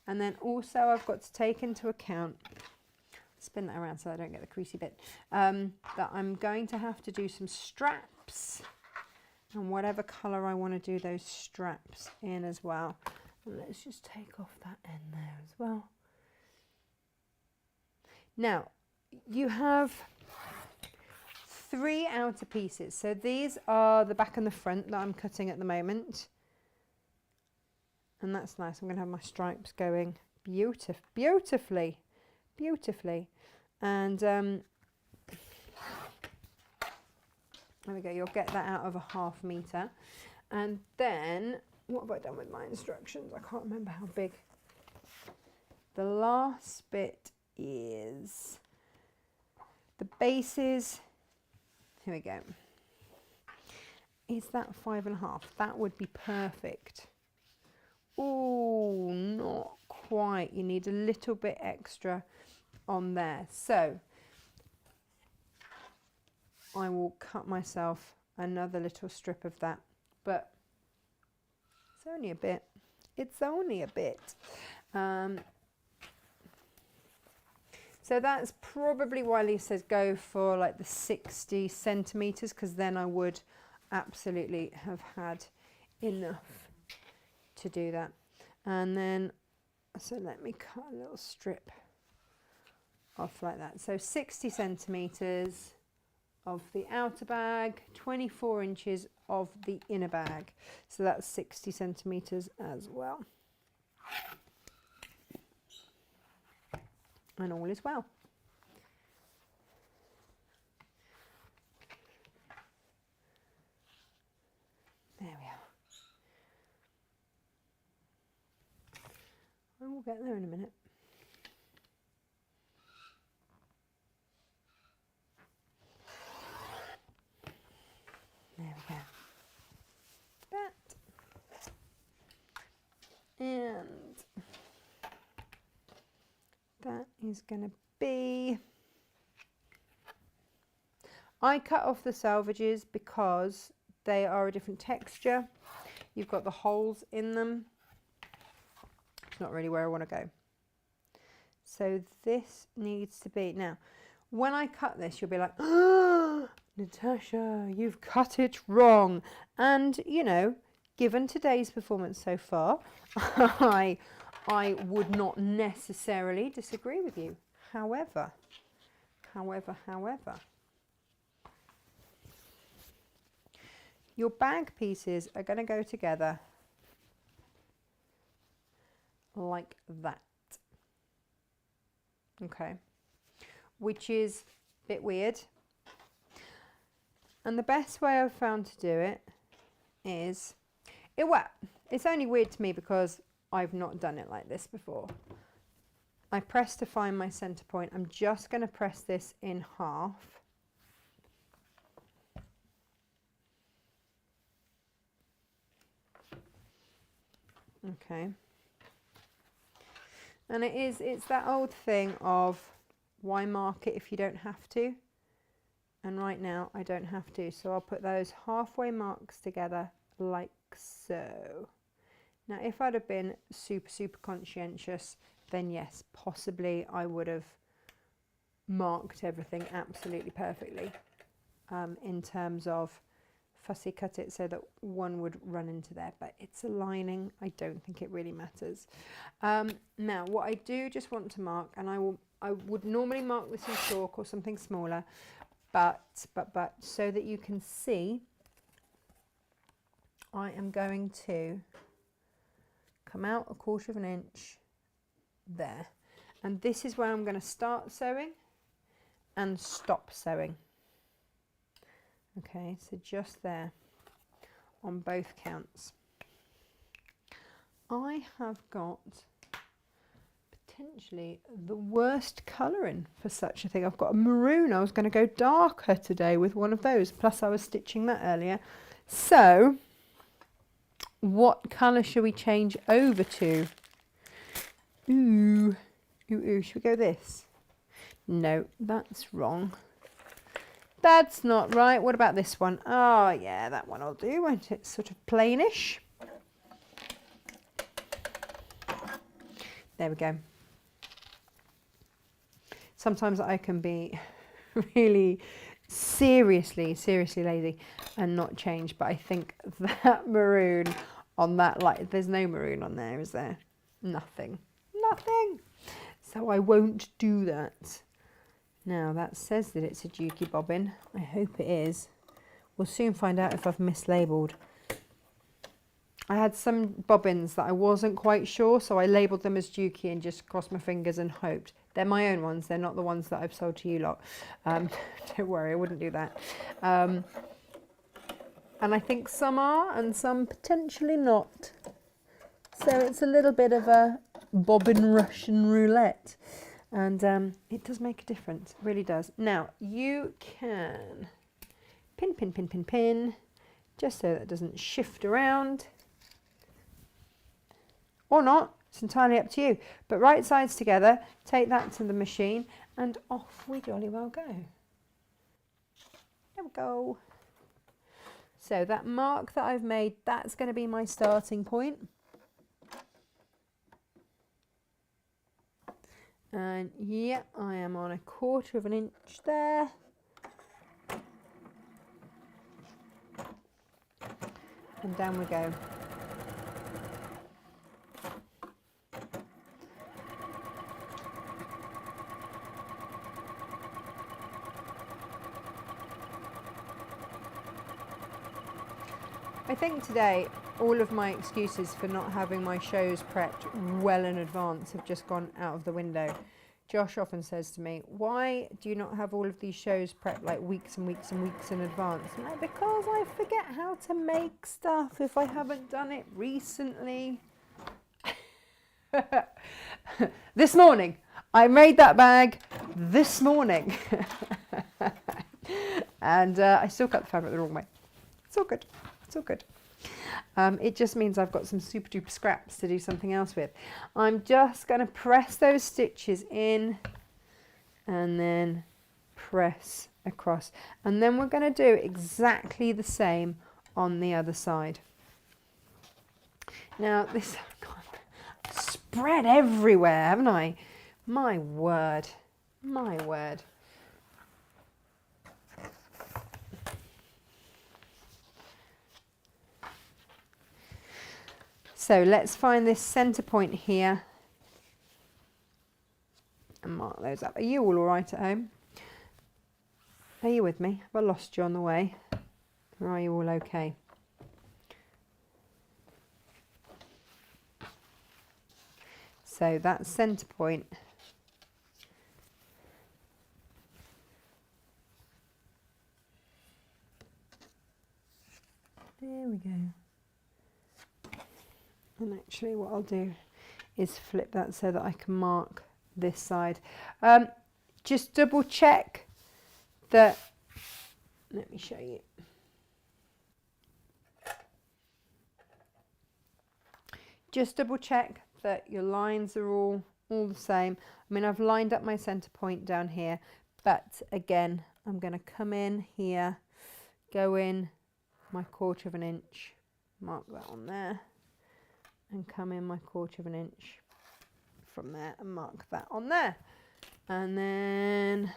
And then also I've got to take into account, spin that around so I don't get the creasy bit, that I'm going to have to do some straps, and whatever colour I want to do those straps in as well. And let's just take off that end there as well. Now, you have 3 outer pieces. So these are the back and the front that I'm cutting at the moment. And that's nice. I'm going to have my stripes going beautifully. And there we go. You'll get that out of a 1/2 metre. And then, what have I done with my instructions? I can't remember how big. The last bit is the bases. Here we go. Is that 5.5? That would be perfect. Oh, not quite. You need a little bit extra on there. So I will cut myself another little strip of that, but it's only a bit. It's only a bit. So that's probably why Lisa says go for like the 60 centimetres, because then I would absolutely have had enough to do that. And then, so let me cut a little strip off like that. So 60 centimetres of the outer bag, 24 inches of the inner bag. So that's 60 centimetres as well. And all is well. There we are. I will get there in a minute. There we go. That. And that is going to be I cut off the selvages because they are a different texture. You've got the holes in them. It's not really where I want to go. So this needs to be, now, when I cut this, you'll be like, oh, Natasha, you've cut it wrong. And, you know, given today's performance so far, I would not necessarily disagree with you. However, your bag pieces are going to go together like that. Okay, which is a bit weird. And the best way I've found to do it is, it's only weird to me because I've not done it like this before. I press to find my center point. I'm just going to press this in half. Okay. And it's that old thing of why mark it if you don't have to? And right now I don't have to. So I'll put those halfway marks together like so. Now, if I'd have been super conscientious, then yes, possibly I would have marked everything absolutely perfectly in terms of fussy cut it so that one would run into there, but it's a lining. I don't think it really matters. Now, what I do just want to mark, and I would normally mark this in chalk or something smaller, but so that you can see, I am going to come out 1/4 of an inch there, and this is where I'm going to start sewing and stop sewing. Okay, so just there on both counts. I have got potentially the worst colouring for such a thing. I've got a maroon. I was going to go darker today with one of those, plus I was stitching that earlier. So what colour should we change over to? Ooh, should we go this? No, that's wrong. That's not right. What about this one? Oh yeah, that one will do, won't it? Sort of plainish. There we go. Sometimes I can be really seriously lazy and not change, but I think that maroon on that light, there's no maroon on there, is there? Nothing. So I won't do that. Now that says that it's a Dukey bobbin. I hope it is. We'll soon find out if I've mislabeled. I had some bobbins that I wasn't quite sure, so I labelled them as Dukey and just crossed my fingers and hoped. They're my own ones, they're not the ones that I've sold to you lot. Don't worry, I wouldn't do that. And I think some are and some potentially not. So it's a little bit of a bobbin Russian roulette. And it does make a difference, it really does. Now, you can pin, just so that it doesn't shift around. Or not, it's entirely up to you. But right sides together, take that to the machine, and off we jolly well go. There we go. So that mark that I've made, that's going to be my starting point. And yeah, I am on 1/4 of an inch there. And down we go. I think today all of my excuses for not having my shows prepped well in advance have just gone out of the window. Josh often says to me, why do you not have all of these shows prepped like weeks and weeks and weeks in advance? I'm like, because I forget how to make stuff if I haven't done it recently. This morning, I made that bag this morning. And I still cut the fabric the wrong way. It's all good. It's all good. It just means I've got some super duper scraps to do something else with. I'm just going to press those stitches in and then press across. And then we're going to do exactly the same on the other side. Now this, God, spread everywhere, haven't I? My word, my word. So let's find this center point here and mark those up. Are you all right at home? Are you with me? Have I lost you on the way? Or are you all okay? So that center point, there we go. And actually what I'll do is flip that so that I can mark this side. Just double check that, let me show you. Just double check that your lines are all the same. I mean, I've lined up my center point down here, but again, I'm going to come in here, go in my 1/4 inch, mark that on there, and come in my 1/4 inch from there and mark that on there. And then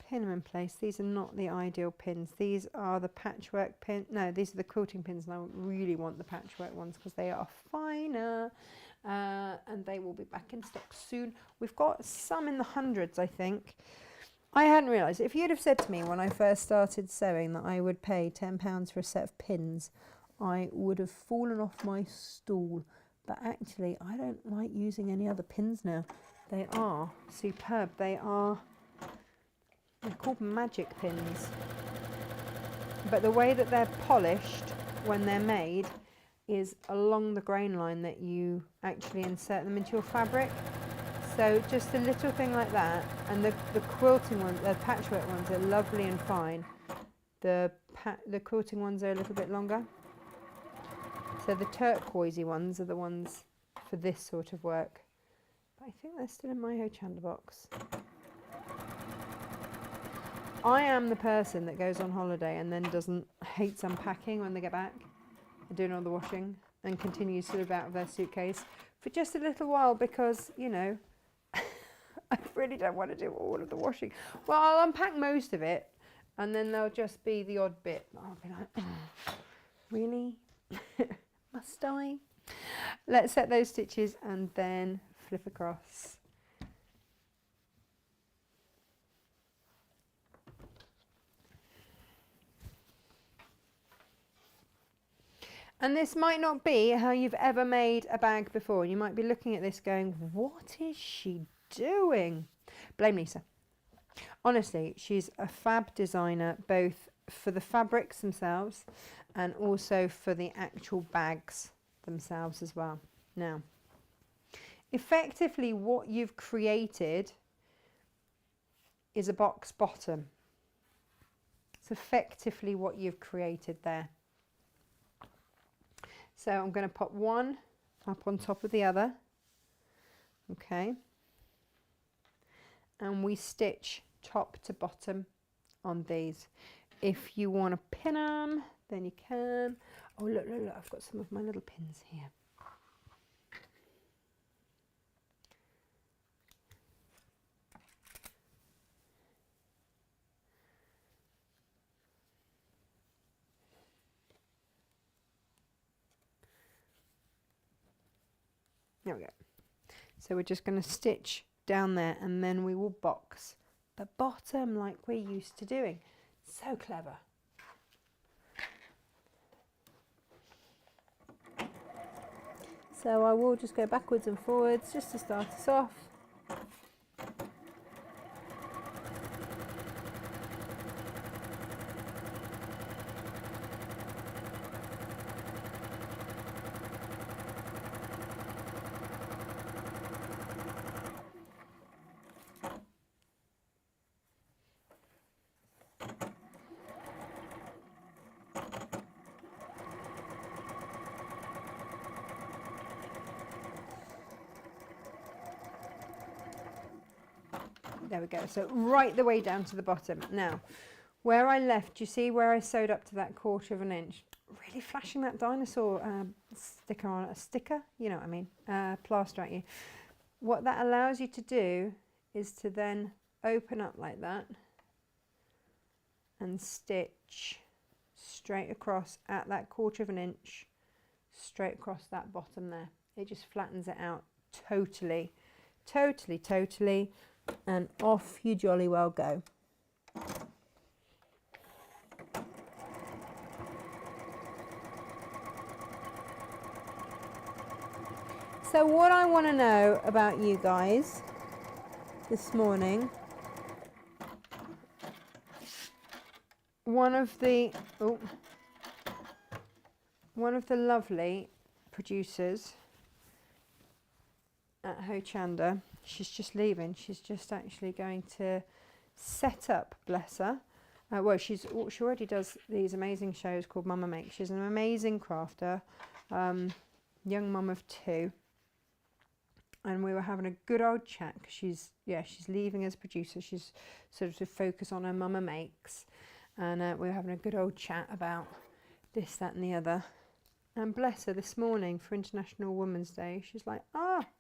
pin them in place. These are not the ideal pins. These are the patchwork pin. No, these are the quilting pins, and I really want the patchwork ones because they are finer, and they will be back in stock soon. We've got some in the hundreds, I think. I hadn't realised. If you'd have said to me when I first started sewing that I would pay £10 for a set of pins, I would have fallen off my stool. But actually, I don't like using any other pins now. They are superb. They're called magic pins. But the way that they're polished when they're made is along the grain line that you actually insert them into your fabric. So just a little thing like that, and the quilting ones, the patchwork ones are lovely and fine. The quilting ones are a little bit longer. So the turquoisey ones are the ones for this sort of work. But I think they're still in my Hochanda box. I am the person that goes on holiday and then hates unpacking when they get back and doing all the washing and continues to live out of their suitcase for just a little while because, you know, I really don't want to do all of the washing. Well, I'll unpack most of it and then there'll just be the odd bit. I'll be like, oh, really? Must I? Let's set those stitches and then flip across. And this might not be how you've ever made a bag before. You might be looking at this going, what is she doing? Blame Lisa. Honestly, she's a fab designer, both for the fabrics themselves and also for the actual bags themselves as well. Now, effectively what you've created is a box bottom. It's effectively what you've created there. So I'm going to pop one up on top of the other, okay, and we stitch top to bottom on these. If you want to pin them, then you can. Oh, look, look, look, I've got some of my little pins here. There we go. So we're just going to stitch down there and then we will box the bottom like we're used to doing. So clever. So I will just go backwards and forwards just to start us off. There we go. So right the way down to the bottom. Now, where I left, you see where I sewed up to that 1/4 inch? Really flashing that dinosaur sticker on a sticker, you know what I mean, plaster at you. What that allows you to do is to then open up like that and stitch straight across at that 1/4 inch, straight across that bottom there. It just flattens it out totally, totally, totally, and off you jolly well go. So what I want to know about you guys this morning, one of the lovely producers at Hochanda, she's just leaving. She's just actually going to set up, bless her. Well, she already does these amazing shows called Mama Makes. She's an amazing crafter, young mum of 2. And we were having a good old chat because she's leaving as producer. She's sort of to focus on her Mama Makes. And we were having a good old chat about this, that and the other. And bless her, this morning for International Women's Day, she's like,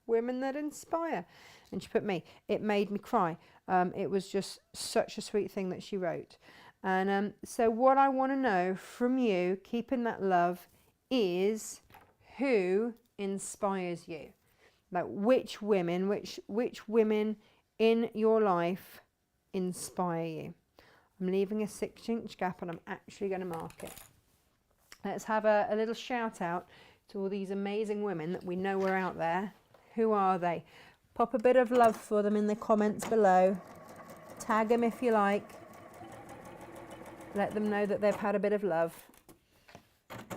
women that inspire. And she put me, it made me cry. It was just such a sweet thing that she wrote. And so what I want to know from you, keeping that love, is who inspires you? Like which women in your life inspire you? I'm leaving a 6-inch gap and I'm actually going to mark it. Let's have a little shout out to all these amazing women that we know are out there. Who are they? Pop a bit of love for them in the comments below. Tag them if you like. Let them know that they've had a bit of love.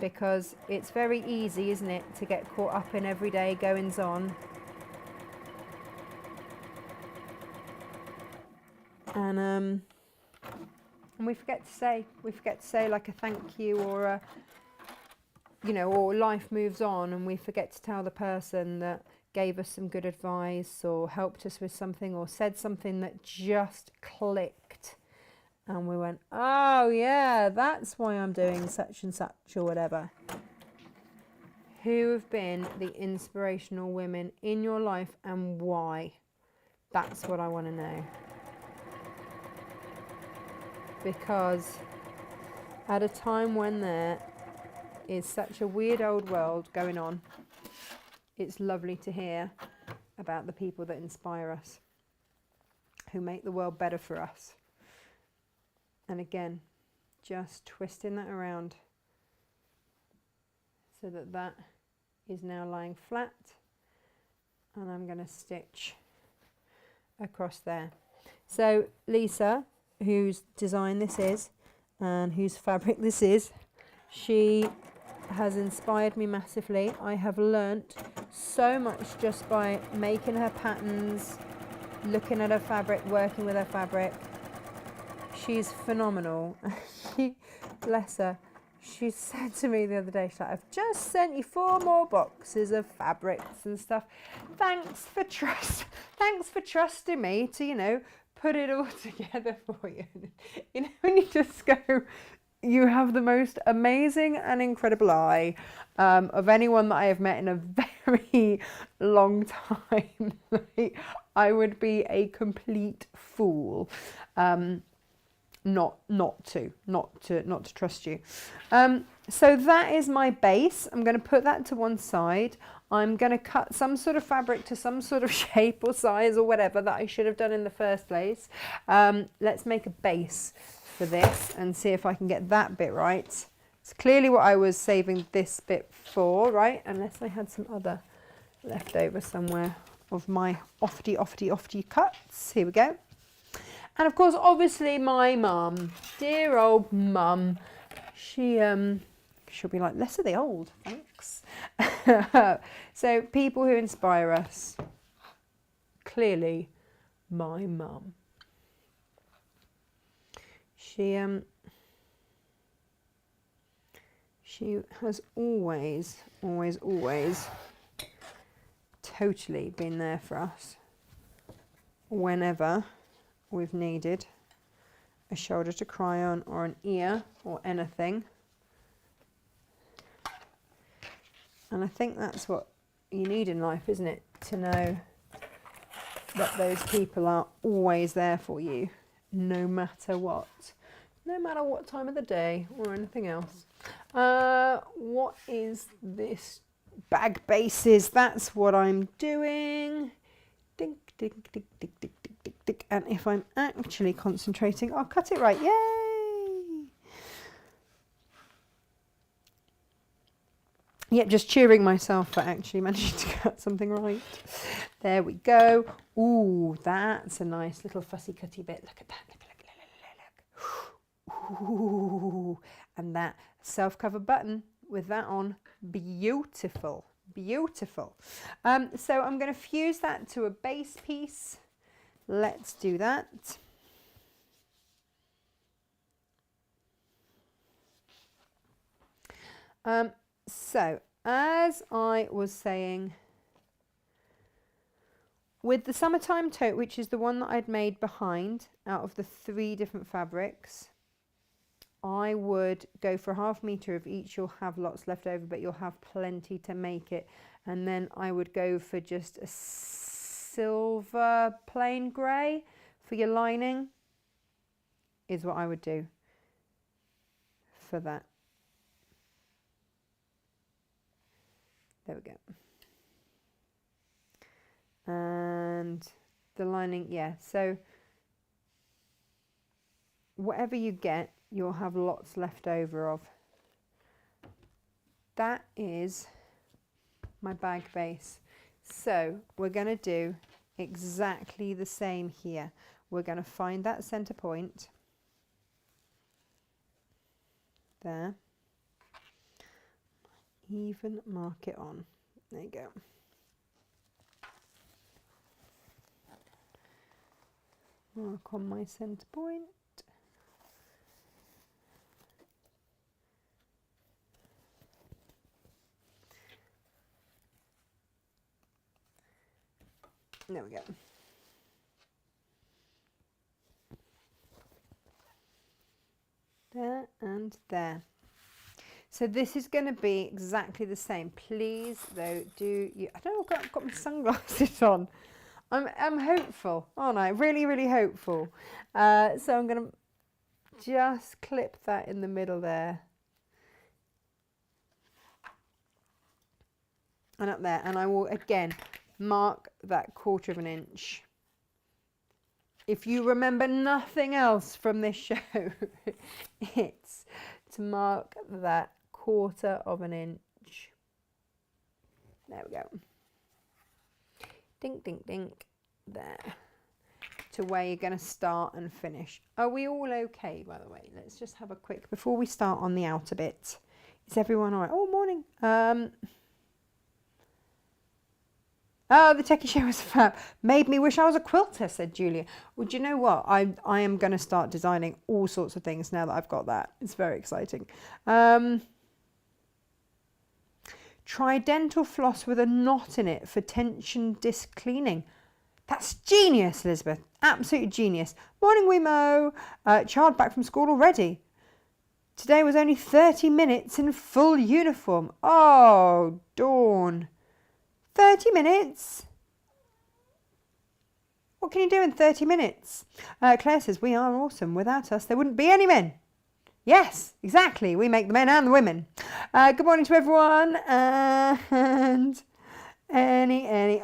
Because it's very easy, isn't it, to get caught up in everyday goings on. And we forget to say like a thank you, or a, or life moves on and we forget to tell the person that gave us some good advice or helped us with something or said something that just clicked. And we went, oh yeah, that's why I'm doing such and such or whatever. Who have been the inspirational women in your life and why? That's what I want to know. Because at a time when there is such a weird old world going on, it's lovely to hear about the people that inspire us, who make the world better for us. And again, just twisting that around so that that is now lying flat, and I'm going to stitch across there. So Lisa, whose design this is and whose fabric this is, she has inspired me massively. I have learnt so much just by making her patterns, looking at her fabric, working with her fabric. She's phenomenal. She, bless her, she said to me the other day, she's like, I've just sent you 4 more boxes of fabrics and stuff. Thanks for trusting me to, put it all together for you. When you just go, you have the most amazing and incredible eye of anyone that I have met in a very long time. I would be a complete fool not to trust you. So that is my base. I'm going to put that to one side. I'm going to cut some sort of fabric to some sort of shape or size or whatever that I should have done in the first place. Let's make a base for this and see if I can get that bit right. It's clearly what I was saving this bit for, right? Unless I had some other left over somewhere of my offty cuts. Here we go. And of course, obviously my mum, dear old mum, she'll be like, less of the old, thanks. So people who inspire us, clearly my mum. She has always totally been there for us whenever we've needed a shoulder to cry on or an ear or anything. And I think that's what you need in life, isn't it? To know that those people are always there for you, no matter what. No matter what time of the day or anything else. What is this? Bag bases. That's what I'm doing. Dink, dink, dink, dink, dink, dink, dink, dink. And if I'm actually concentrating, I'll cut it right. Yay! Yep, just cheering myself for actually managing to cut something right. There we go. Ooh, that's a nice little fussy cutty bit. Look at that. Look, look, look, look, look. Ooh, and that self-cover button with that on. Beautiful. Beautiful. So I'm going to fuse that to a base piece. Let's do that. So as I was saying, with the summertime tote, which is the one that I'd made behind out of the 3 different fabrics, I would go for a ½ meter of each. You'll have lots left over, but you'll have plenty to make it. And then I would go for just a silver plain grey for your lining, is what I would do for that. There we go. And the lining, yeah, so whatever you get, you'll have lots left over of. That is my bag base. So we're going to do exactly the same here. We're going to find that center point there, even mark it on. There you go. Mark on my center point. There we go. There and there. So this is going to be exactly the same. Please, though, do you... I don't know, I've got my sunglasses on. I'm hopeful, aren't I? Really, really hopeful. So I'm going to just clip that in the middle there. And up there. And I will, again, mark that 1/4 of an inch. If you remember nothing else from this show, it's to mark that 1/4 of an inch. There we go. Dink, dink, dink. There. To where you're going to start and finish. Are we all okay, by the way? Let's just have a quick, before we start on the outer bit. Is everyone all right? Oh, morning. Oh, the techie show was fab. Made me wish I was a quilter, said Julia. Well, do you know what? I am going to start designing all sorts of things now that I've got that. It's very exciting. Tridental floss with a knot in it for tension disc cleaning. That's genius, Elizabeth. Absolute genius. Morning, Wemo. Child back from school already. Today was only 30 minutes in full uniform. Oh, Dawn. 30 minutes? What can you do in 30 minutes? Claire says, we are awesome. Without us, there wouldn't be any men. Yes, exactly. We make the men and the women. Good morning to everyone. And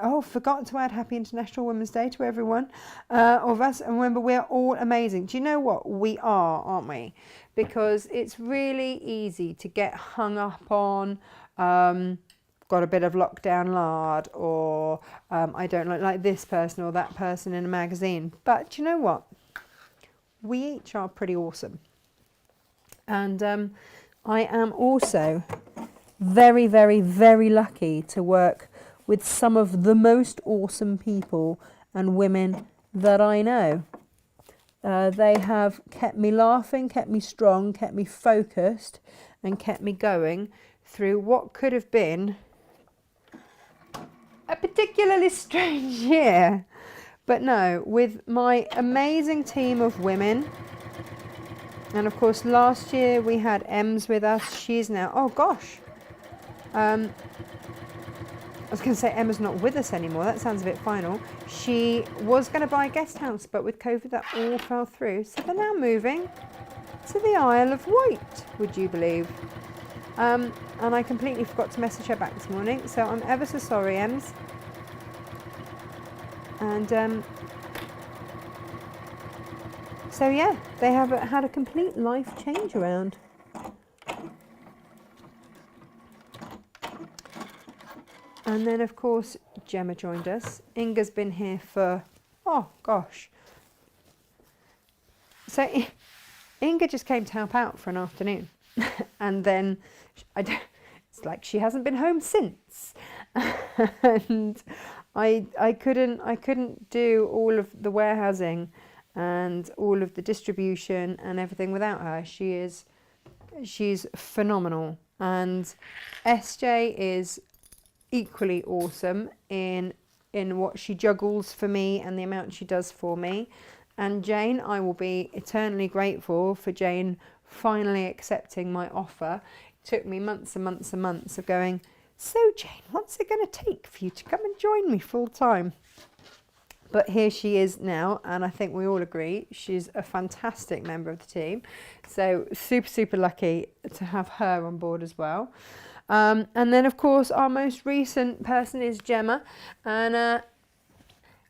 oh, forgot to add Happy International Women's Day to everyone of us. And remember, we're all amazing. Do you know what? We are, aren't we? Because it's really easy to get hung up on... got a bit of lockdown lard, or I don't look like this person or that person in a magazine. But do you know what? We each are pretty awesome. And I am also very, very, very lucky to work with some of the most awesome people and women that I know. They have kept me laughing, kept me strong, kept me focused, and kept me going through what could have been a particularly strange year. But no, with my amazing team of women, and of course last year we had Ems with us. She's now, oh gosh, I was going to say Emma's not with us anymore. That sounds a bit final. She was going to buy a guest house, but with COVID that all fell through. So they're now moving to the Isle of Wight, would you believe? And I completely forgot to message her back this morning, so I'm ever so sorry, Ems. And so yeah, they have had a complete life change around. And then of course Gemma joined us. Inga's been here for, oh gosh. So Inga just came to help out for an afternoon. And then it's like she hasn't been home since. And I couldn't do all of the warehousing and all of the distribution and everything without her. She's phenomenal. And SJ is equally awesome in what she juggles for me and the amount she does for me. And Jane, I will be eternally grateful for Jane finally accepting my offer. It took me months and months and months of going, so Jane, what's it going to take for you to come and join me full time? But here she is now, and I think we all agree she's a fantastic member of the team. So super, super lucky to have her on board as well. And then, of course, our most recent person is Gemma, and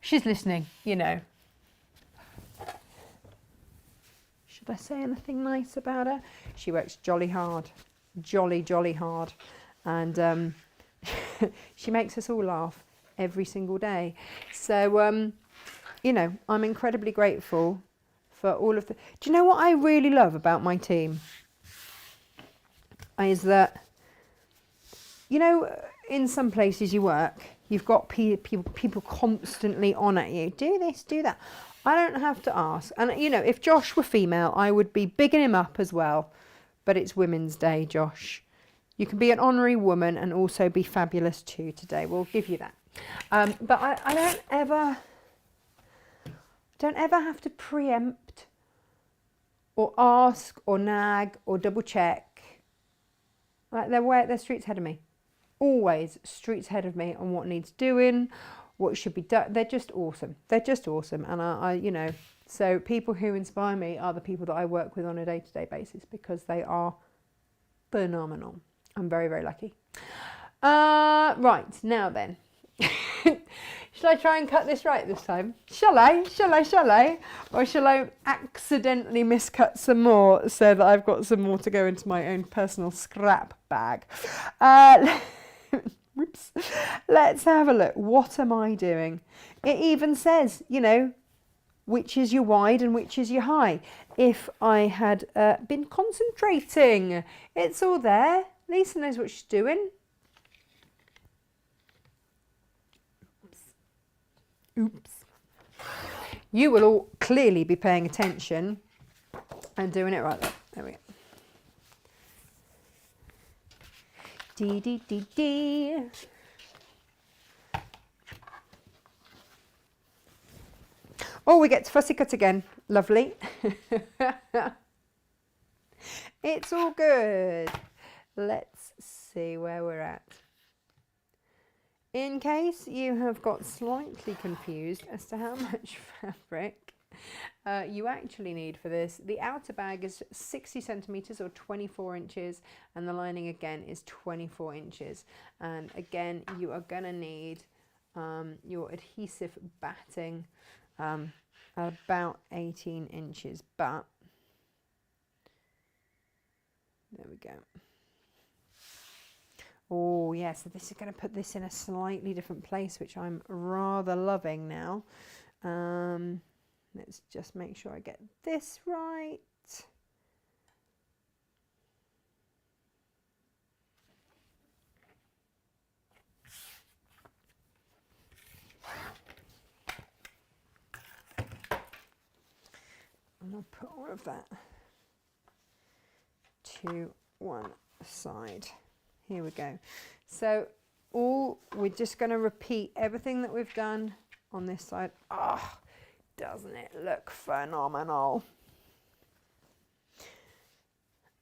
she's listening, you know. Should I say anything nice about her? She works jolly hard, jolly hard, and she makes us all laugh every single day. So, you know, I'm incredibly grateful for all of the... Do you know what I really love about my team? Is that, you know, in some places you work, you've got people constantly on at you. Do this, do that. I don't have to ask. And, you know, if Josh were female, I would be bigging him up as well. But it's Women's Day, Josh. You can be an honorary woman and also be fabulous too today. We'll give you that. But I don't ever have to preempt or ask or nag or double check. Like they're streets ahead of me. Always streets ahead of me on what needs doing, what should be done. They're just awesome. They're just awesome. And I you know, so people who inspire me are the people that I work with on a day-to-day basis because they are phenomenal. I'm very, very lucky. Right, now then. Shall I try and cut this right this time? Shall I? Or shall I accidentally miscut some more so that I've got some more to go into my own personal scrap bag? Whoops. Let's have a look. What am I doing? It even says, you know, which is your wide and which is your high. If I had been concentrating, it's all there. Lisa knows what she's doing. Oops. You will all clearly be paying attention and doing it right there. There we go. Dee dee dee dee. Oh, we get to fussy cut again. Lovely. It's all good. Let's see where we're at. In case you have got slightly confused as to how much fabric you actually need for this, the outer bag is 60 centimeters or 24 inches, and the lining again is 24 inches. And again, you are going to need your adhesive batting about 18 inches, but there we go. Oh yeah, so this is going to put this in a slightly different place, which I'm rather loving now. Let's just make sure I get this right. And I'll put all of that to one side. Here we go. So we're just going to repeat everything that we've done on this side. Oh, doesn't it look phenomenal?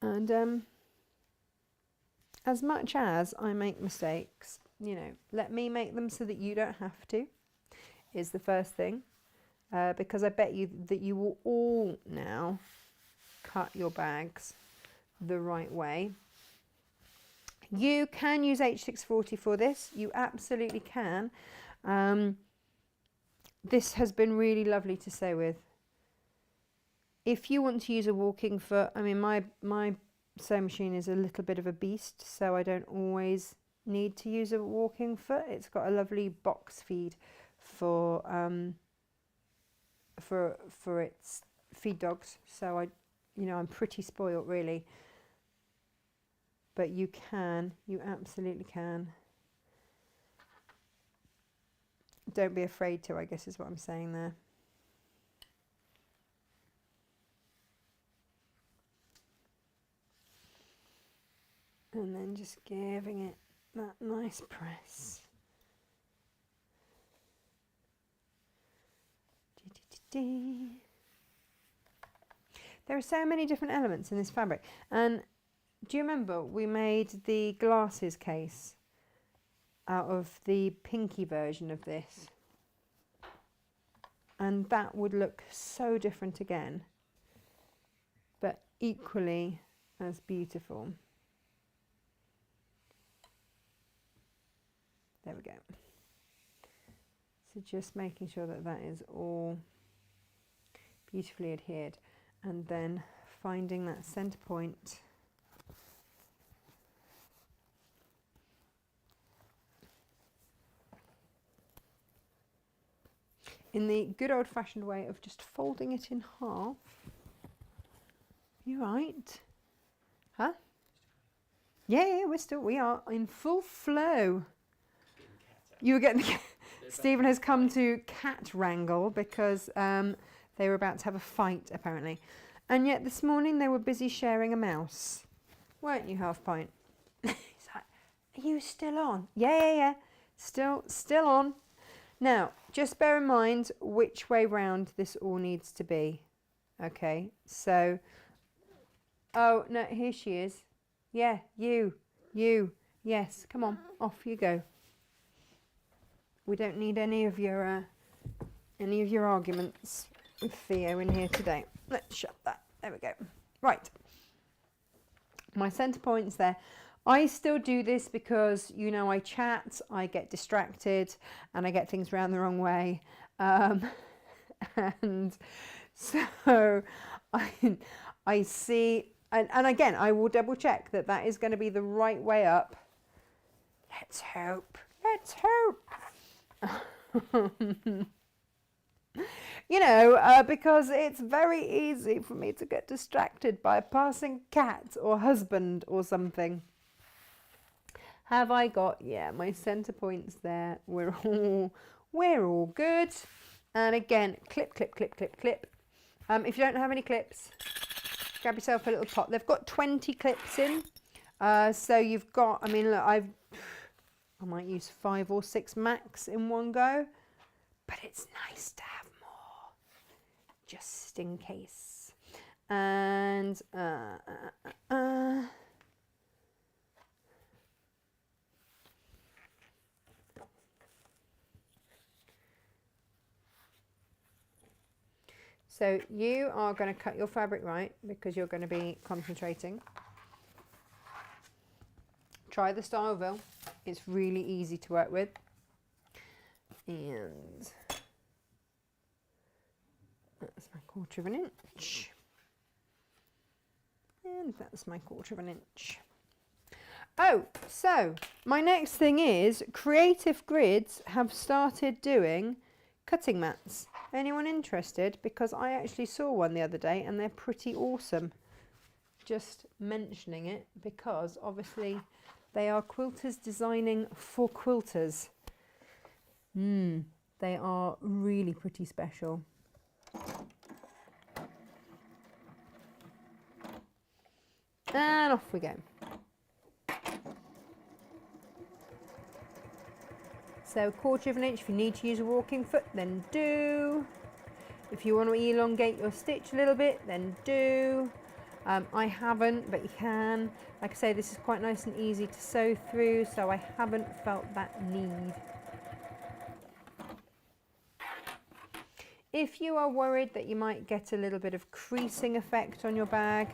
And as much as I make mistakes, you know, let me make them so that you don't have to, is the first thing. Because I bet you that you will all now cut your bags the right way. You can use H640 for this. You absolutely can. This has been really lovely to sew with. If you want to use a walking foot, I mean, my sewing machine is a little bit of a beast, so I don't always need to use a walking foot. It's got a lovely box feed for its feed dogs, so I'm pretty spoilt really. But you absolutely can. Don't be afraid to, I guess is what I'm saying there. And then just giving it that nice press. There are so many different elements in this fabric. And do you remember we made the glasses case out of the pinky version of this? And that would look so different again, but equally as beautiful. There we go. So just making sure that that is all beautifully adhered, and then finding that center point. In the good old-fashioned way of just folding it in half. You right? Huh? Yeah, we are in full flow. You were getting Stephen has come to cat wrangle because they were about to have a fight apparently, and yet this morning they were busy sharing a mouse, weren't you, Half Pint? He's like, "Are you still on?" Yeah. Still on. Now, just bear in mind which way round this all needs to be. Okay, so, oh no, here she is. Yeah, you. Yes, come on, off you go. We don't need any of your arguments with Theo in here today. Let's shut that. There we go. Right. My centre point's there. I still do this because, you know, I chat, I get distracted, and I get things around the wrong way. And so I see, and again, I will double check that that is going to be the right way up. Let's hope. You know, because it's very easy for me to get distracted by a passing cat or husband or something. Have I got, yeah, my centre points there. We're all good. And again, clip. If you don't have any clips, grab yourself a little pot. They've got 20 clips in. So you've got, I mean, look, I might use 5 or 6 max in one go, but it's nice to have more, just in case. And so you are going to cut your fabric right because you're going to be concentrating. Try the Styleville. It's really easy to work with. And that's my 1/4 of an inch. And that's my 1/4 of an inch. Oh, so my next thing is Creative Grids have started doing cutting mats. Anyone interested? Because I actually saw one the other day and they're pretty awesome. Just mentioning it because obviously they are quilters designing for quilters. They are really pretty special. And off we go. So 1/4 of an inch. If you need to use a walking foot, then do. If you want to elongate your stitch a little bit, then do. I haven't, but you can. Like I say, this is quite nice and easy to sew through, so I haven't felt that need. If you are worried that you might get a little bit of creasing effect on your bag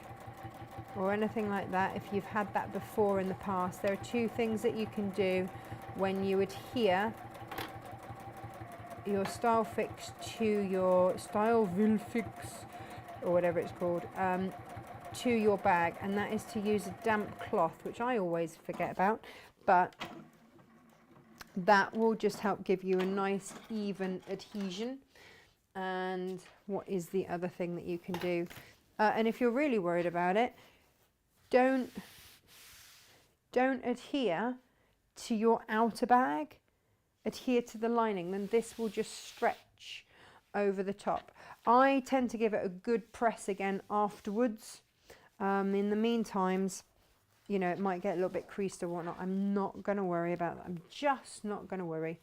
or anything like that, if you've had that before in the past, there are 2 things that you can do when you adhere your style fix to your style will fix, or whatever it's called, to your bag, and that is to use a damp cloth, which I always forget about, but that will just help give you a nice even adhesion. And what is the other thing that you can do? And if you're really worried about it, don't adhere to your outer bag, adhere to the lining, then this will just stretch over the top. I tend to give it a good press again afterwards. In the meantimes, you know, it might get a little bit creased or whatnot. I'm not going to worry about that. I'm just not going to worry.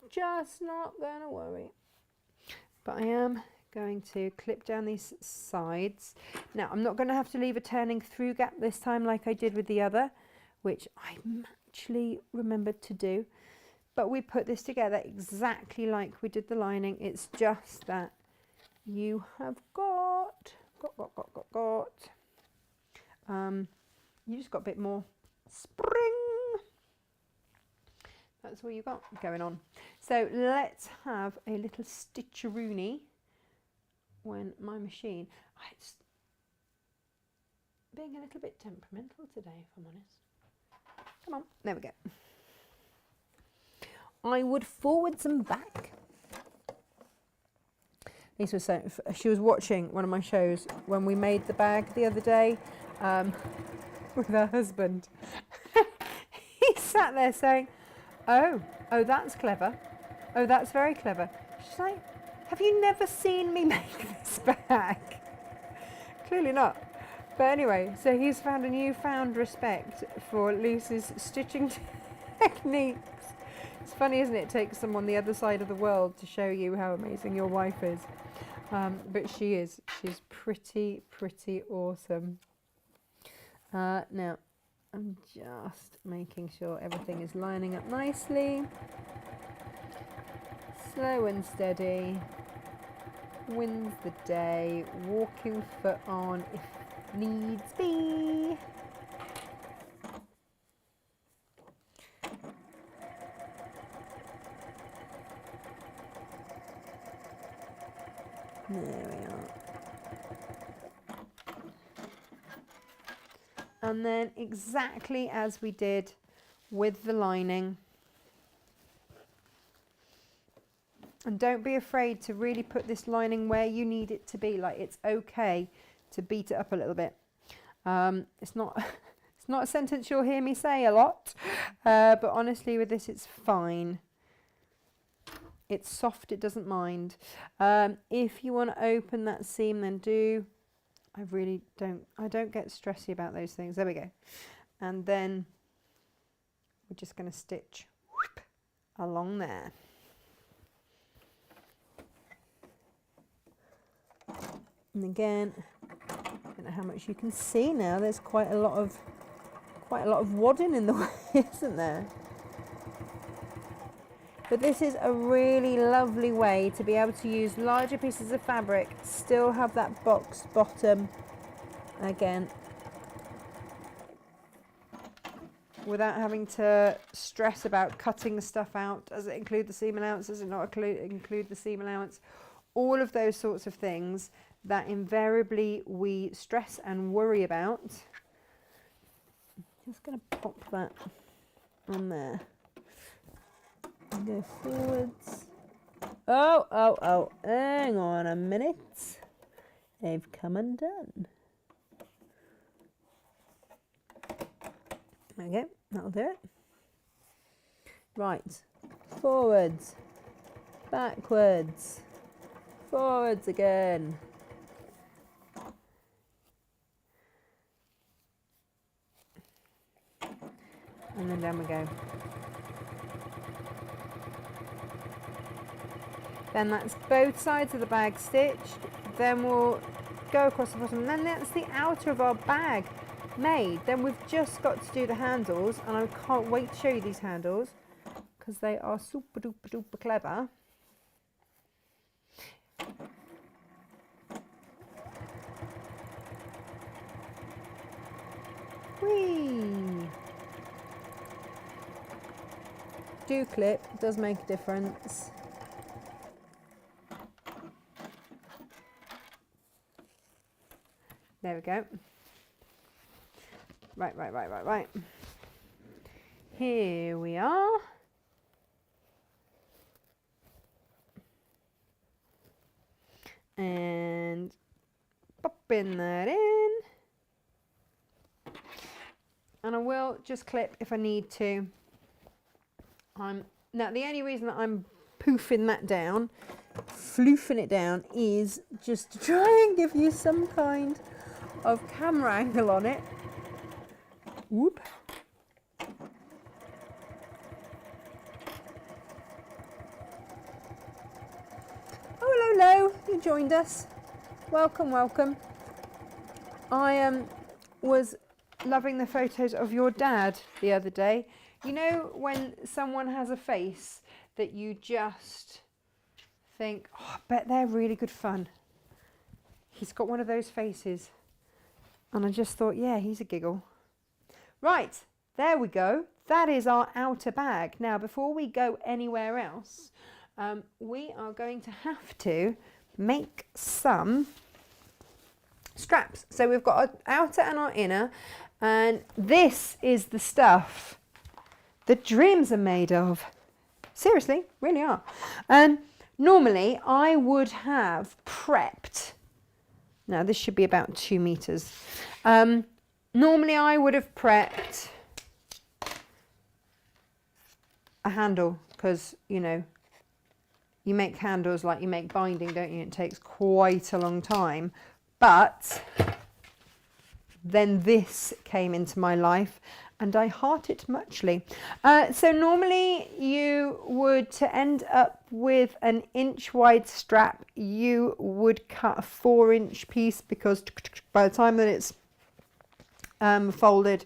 Just not going to worry. But I am going to clip down these sides. Now, I'm not going to have to leave a turning through gap this time like I did with the other, which I actually remembered to do. But we put this together exactly like we did the lining. It's just that you have got. You just got a bit more spring. That's all you got going on. So let's have a little stitcheroony when my machine. It's being a little bit temperamental today, if I'm honest. Come on, there we go. I would forwards and back. Lisa was saying, she was watching one of my shows when we made the bag the other day with her husband. He sat there saying, oh, that's clever. Oh, that's very clever. She's like, have you never seen me make this bag? Clearly not. But anyway, so he's found a newfound respect for Lisa's stitching techniques. It's funny, isn't it? It takes someone the other side of the world to show you how amazing your wife is. But she is. She's pretty awesome. Now, I'm just making sure everything is lining up nicely. Slow and steady. Wins the day. Walking foot on if needs be. There we are. And then exactly as we did with the lining. And don't be afraid to really put this lining where you need it to be. Like, it's okay to beat it up a little bit. It's not a sentence you'll hear me say a lot, but honestly with this it's fine. It's soft, it doesn't mind. If you want to open that seam, then do. I don't get stressy about those things. There we go. And then we're just going to stitch along there. And again, I don't know how much you can see now. There's quite a lot of wadding in the way, isn't there? But this is a really lovely way to be able to use larger pieces of fabric, still have that boxed bottom, again, without having to stress about cutting the stuff out. Does it include the seam allowance? Does it not include the seam allowance? All of those sorts of things that invariably we stress and worry about. Just going to pop that on there. Go forwards. Oh, hang on a minute. They've come undone. Okay, that'll do it. Right, forwards, backwards, forwards again. And then down we go. Then that's both sides of the bag stitched. Then we'll go across the bottom, and then that's the outer of our bag made. Then we've just got to do the handles, and I can't wait to show you these handles because they are super duper duper clever. Whee! Do clip, does make a difference. There we go. Right. Here we are. And popping that in. And I will just clip if I need to. Now the only reason that I'm poofing that down, floofing it down, is just to try and give you some kind of camera angle on it. Whoop. Oh, hello, you joined us. Welcome, welcome. I was loving the photos of your dad the other day. You know when someone has a face that you just think, oh, I bet they're really good fun. He's got one of those faces. And I just thought, yeah, he's a giggle. Right, there we go. That is our outer bag. Now, before we go anywhere else, we are going to have to make some straps. So we've got our outer and our inner, and this is the stuff that dreams are made of. Seriously, really are. And normally I would have prepped, now this should be about 2 meters. Normally I would have prepped a handle, because, you know, you make handles like you make binding, don't you? It takes quite a long time. But then this came into my life and I heart it muchly. So normally you would, to end up with an inch wide strap, you would cut a 4-inch piece, because by the time that it's folded,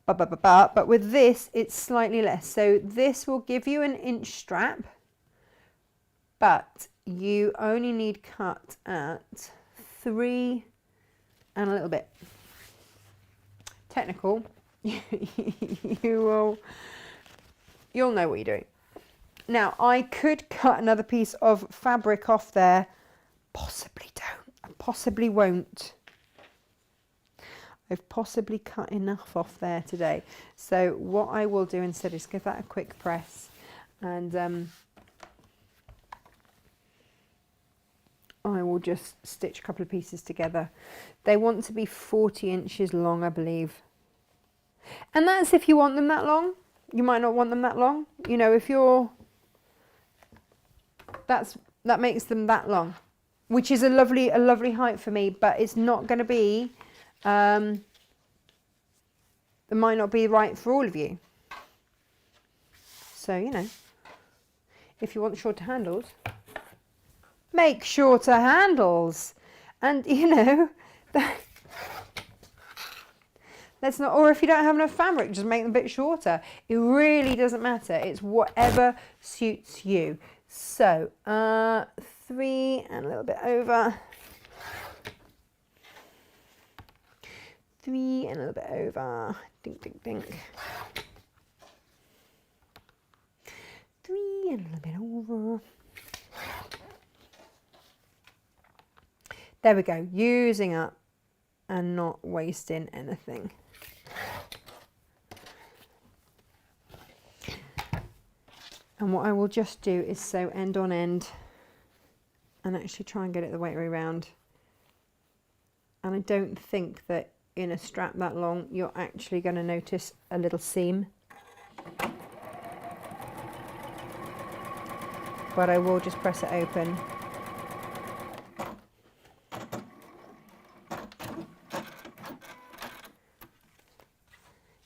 but with this it's slightly less. So this will give you an inch strap, but you only need cut at 3 and a little bit. Technical. You'll know what you're doing. Now I could cut another piece of fabric off there, possibly don't, I possibly won't. I've possibly cut enough off there today. So what I will do instead is give that a quick press, and I will just stitch a couple of pieces together. They want to be 40 inches long, I believe. And that's if you want them that long. You might not want them that long. You know, if you're, that makes them that long, which is a lovely height for me, but it's not going to be, it might not be right for all of you. So, you know, if you want shorter handles, make shorter handles. And, you know, let's not, or if you don't have enough fabric, just make them a bit shorter. It really doesn't matter. It's whatever suits you. So, 3 and a little bit over. 3 and a little bit over. Dink, dink, dink. 3 and a little bit over. There we go. Using up and not wasting anything. And what I will just do is sew end on end and actually try and get it the right way around. And I don't think that in a strap that long you're actually going to notice a little seam. But I will just press it open.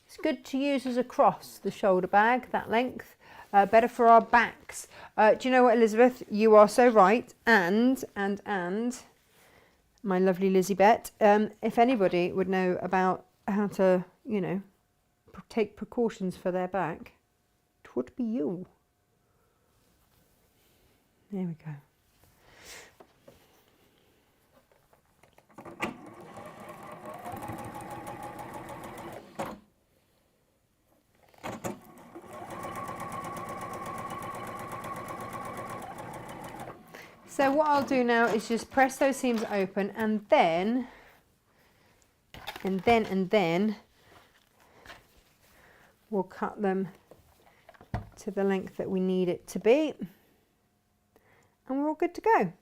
It's good to use as a cross, the shoulder bag, that length. better for our backs. Do you know what, Elizabeth? You are so right. And my lovely Lizzie Bet, if anybody would know about how to, you know, take precautions for their back, it would be you. There we go. So what I'll do now is just press those seams open, and then we'll cut them to the length that we need it to be, and we're all good to go.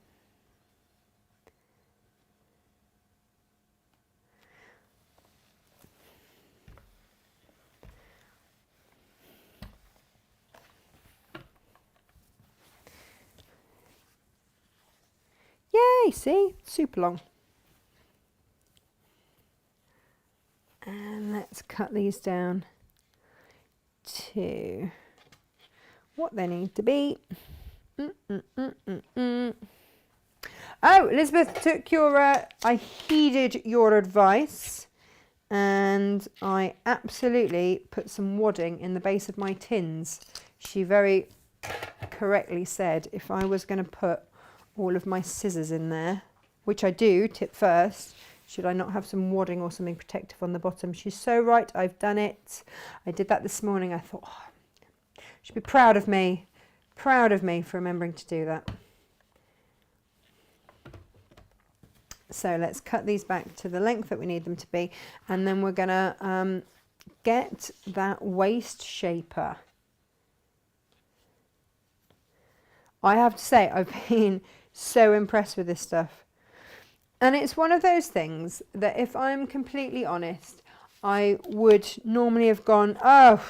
Yay, see, super long. And let's cut these down to what they need to be. Oh, Elizabeth took your, I heeded your advice, and I absolutely put some wadding in the base of my tins. She very correctly said if I was going to put all of my scissors in there, which I do, tip first, should I not have some wadding or something protective on the bottom? She's so right, I've done it. I did that this morning. I thought, oh, she'd be proud of me for remembering to do that. So let's cut these back to the length that we need them to be, and then we're gonna get that waist shaper. I have to say, I've been so impressed with this stuff. And it's one of those things that, if I'm completely honest, I would normally have gone, oh,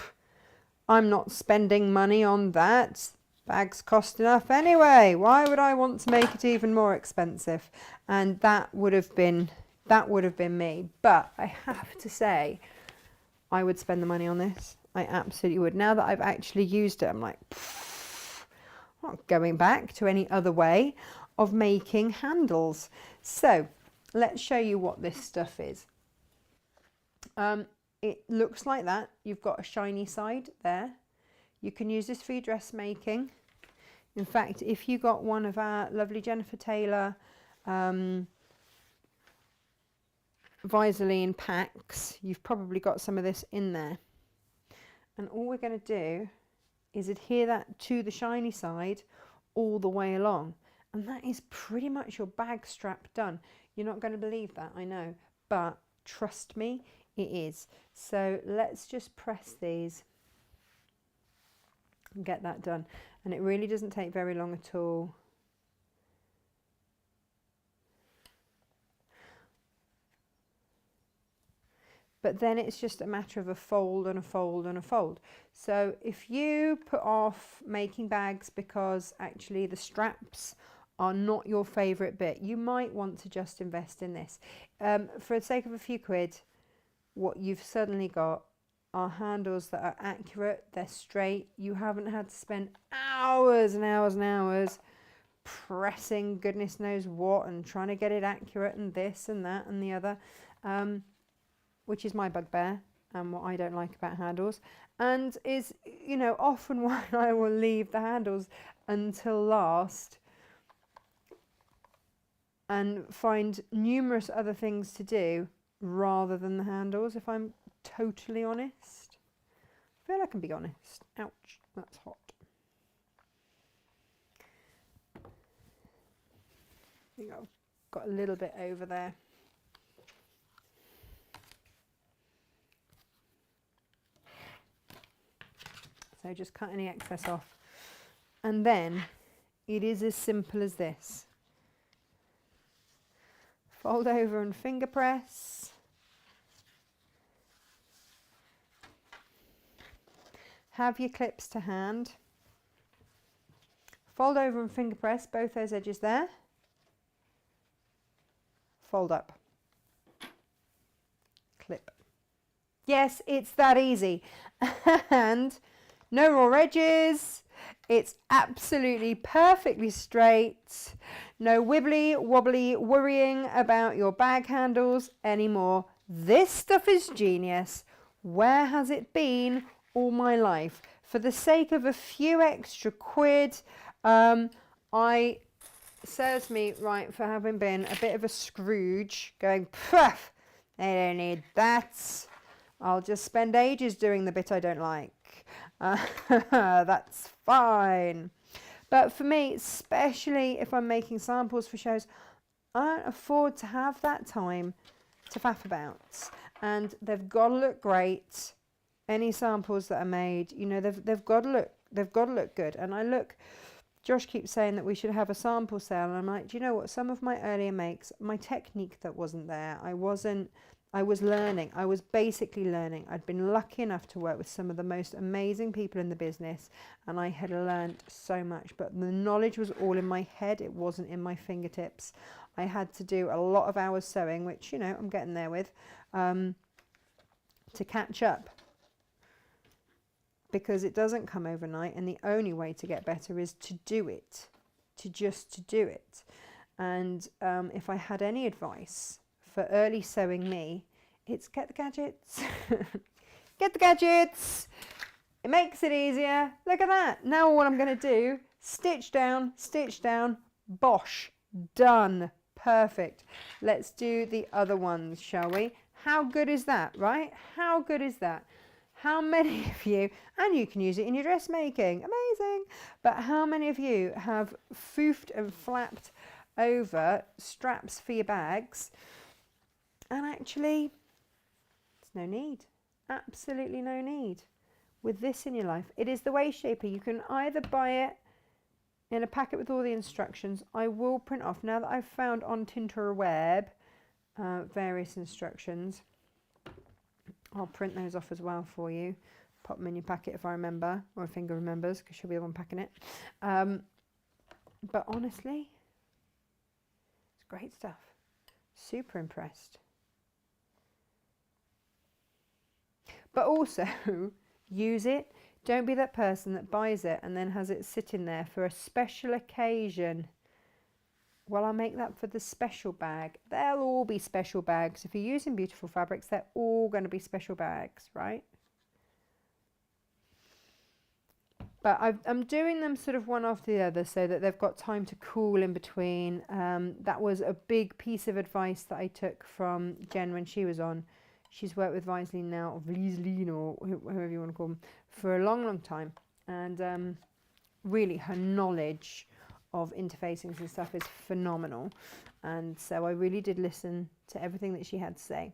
I'm not spending money on that. Bags cost enough anyway. Why would I want to make it even more expensive? And that would have been me. But I have to say, I would spend the money on this. I absolutely would. Now that I've actually used it, I'm like, not going back to any other way of making handles. So let's show you what this stuff is. It looks like that. You've got a shiny side there. You can use this for your dressmaking. In fact, if you got one of our lovely Jennifer Taylor Visaline packs, you've probably got some of this in there. And all we're going to do is adhere that to the shiny side all the way along, and that is pretty much your bag strap done. You're not going to believe that, I know, but trust me, it is. So let's just press these and get that done, and it really doesn't take very long at all. But then it's just a matter of a fold and a fold and a fold. So if you put off making bags because actually the straps are not your favourite bit, you might want to just invest in this. For the sake of a few quid, what you've suddenly got are handles that are accurate, they're straight. You haven't had to spend hours and hours and hours pressing goodness knows what and trying to get it accurate and this and that and the other. Which is my bugbear and what I don't like about handles, and is, you know, often why I will leave the handles until last and find numerous other things to do rather than the handles, if I'm totally honest. I feel I can be honest. Ouch, that's hot. I think I've got a little bit over there. So just cut any excess off. And then it is as simple as this. Fold over and finger press. Have your clips to hand. Fold over and finger press both those edges there. Fold up. Clip. Yes, it's that easy. And No raw edges. It's absolutely perfectly straight. No wibbly wobbly worrying about your bag handles anymore. This stuff is genius. Where has it been all my life? For the sake of a few extra quid, serves me right for having been a bit of a Scrooge, going, puff, they don't need that. I'll just spend ages doing the bit I don't like. That's fine. But for me, especially if I'm making samples for shows, I don't afford to have that time to faff about. And they've got to look great. Any samples that are made, you know, they've got to look good. And Josh keeps saying that we should have a sample sale, and I'm like, do you know what? Some of my earlier makes, my technique that wasn't there. I was learning. I was basically learning. I'd been lucky enough to work with some of the most amazing people in the business, and I had learned so much, but the knowledge was all in my head. It wasn't in my fingertips. I had to do a lot of hours sewing, which, you know, I'm getting there with, to catch up. Because it doesn't come overnight, and the only way to get better is to do it, to do it. And if I had any advice for early sewing me, it's get the gadgets. Get the gadgets. It makes it easier. Look at that. Now what I'm going to do, stitch down, bosh, done. Perfect. Let's do the other ones, shall we? How good is that, right? How good is that? How many of you, and you can use it in your dressmaking, amazing, but how many of you have foofed and flapped over straps for your bags, and actually, there's no need, absolutely no need. With this in your life, it is the waist shaper. You can either buy it in a packet with all the instructions. I will print off, now that I've found on Tinterweb various instructions, I'll print those off as well for you. Pop them in your packet if I remember, or if Finger remembers, because she'll be the one packing it. But honestly, it's great stuff. Super impressed. But also, use it. Don't be that person that buys it and then has it sitting there for a special occasion. Well, I'll make that for the special bag. They'll all be special bags. If you're using beautiful fabrics, they're all going to be special bags, right? But I'm doing them sort of one after the other so that they've got time to cool in between. That was a big piece of advice that I took from Jen when she was on. She's worked with Vaseline now, or Vaseline, or whoever you want to call them, for a long, long time. And really, her knowledge of interfacings and stuff is phenomenal, and so I really did listen to everything that she had to say.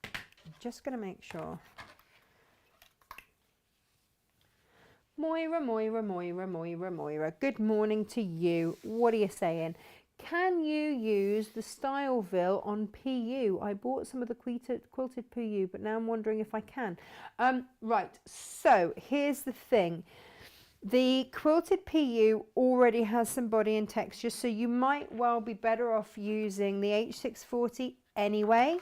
I'm just going to make sure. Moira, good morning to you. What are you saying? Can you use the Styleville on PU? I bought some of the quilted PU, but now I'm wondering if I can. Right, so here's the thing. The quilted PU already has some body and texture, so you might well be better off using the H640 anyway,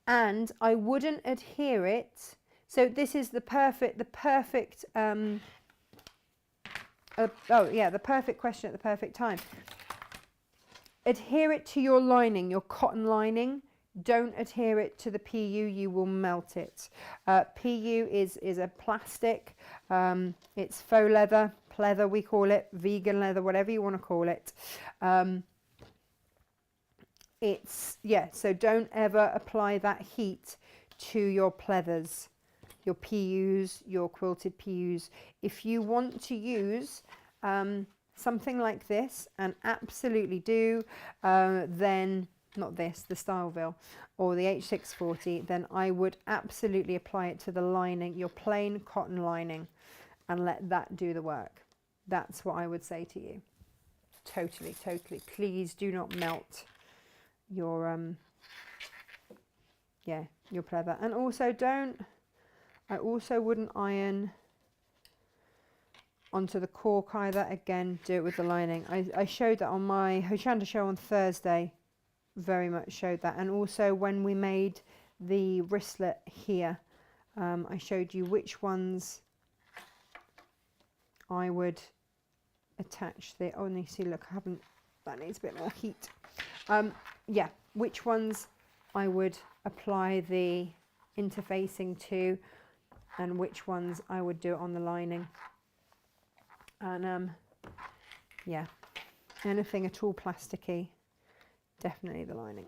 and I wouldn't adhere it. So this is the perfect the perfect question at the perfect time. Adhere it to your lining, your cotton lining. Don't adhere it to the PU, you will melt it. PU is a plastic, it's faux leather, pleather we call it, vegan leather, whatever you want to call it. So don't ever apply that heat to your pleathers, your PUs, your quilted PUs. If you want to use something like this, and absolutely do, then not this, the Styleville or the H640, then I would absolutely apply it to the lining, your plain cotton lining, and let that do the work. That's what I would say to you. Totally. Please do not melt your your pleather. And also I also wouldn't iron onto the cork either. Again, do it with the lining. I showed that on my Hoshanda show on Thursday. Very much showed that, and also when we made the wristlet here, I showed you which ones I would attach the, oh, and you see, look, I haven't, that needs a bit more heat. Yeah, which ones I would apply the interfacing to, and which ones I would do it on the lining. And yeah, anything at all plasticky, definitely the lining.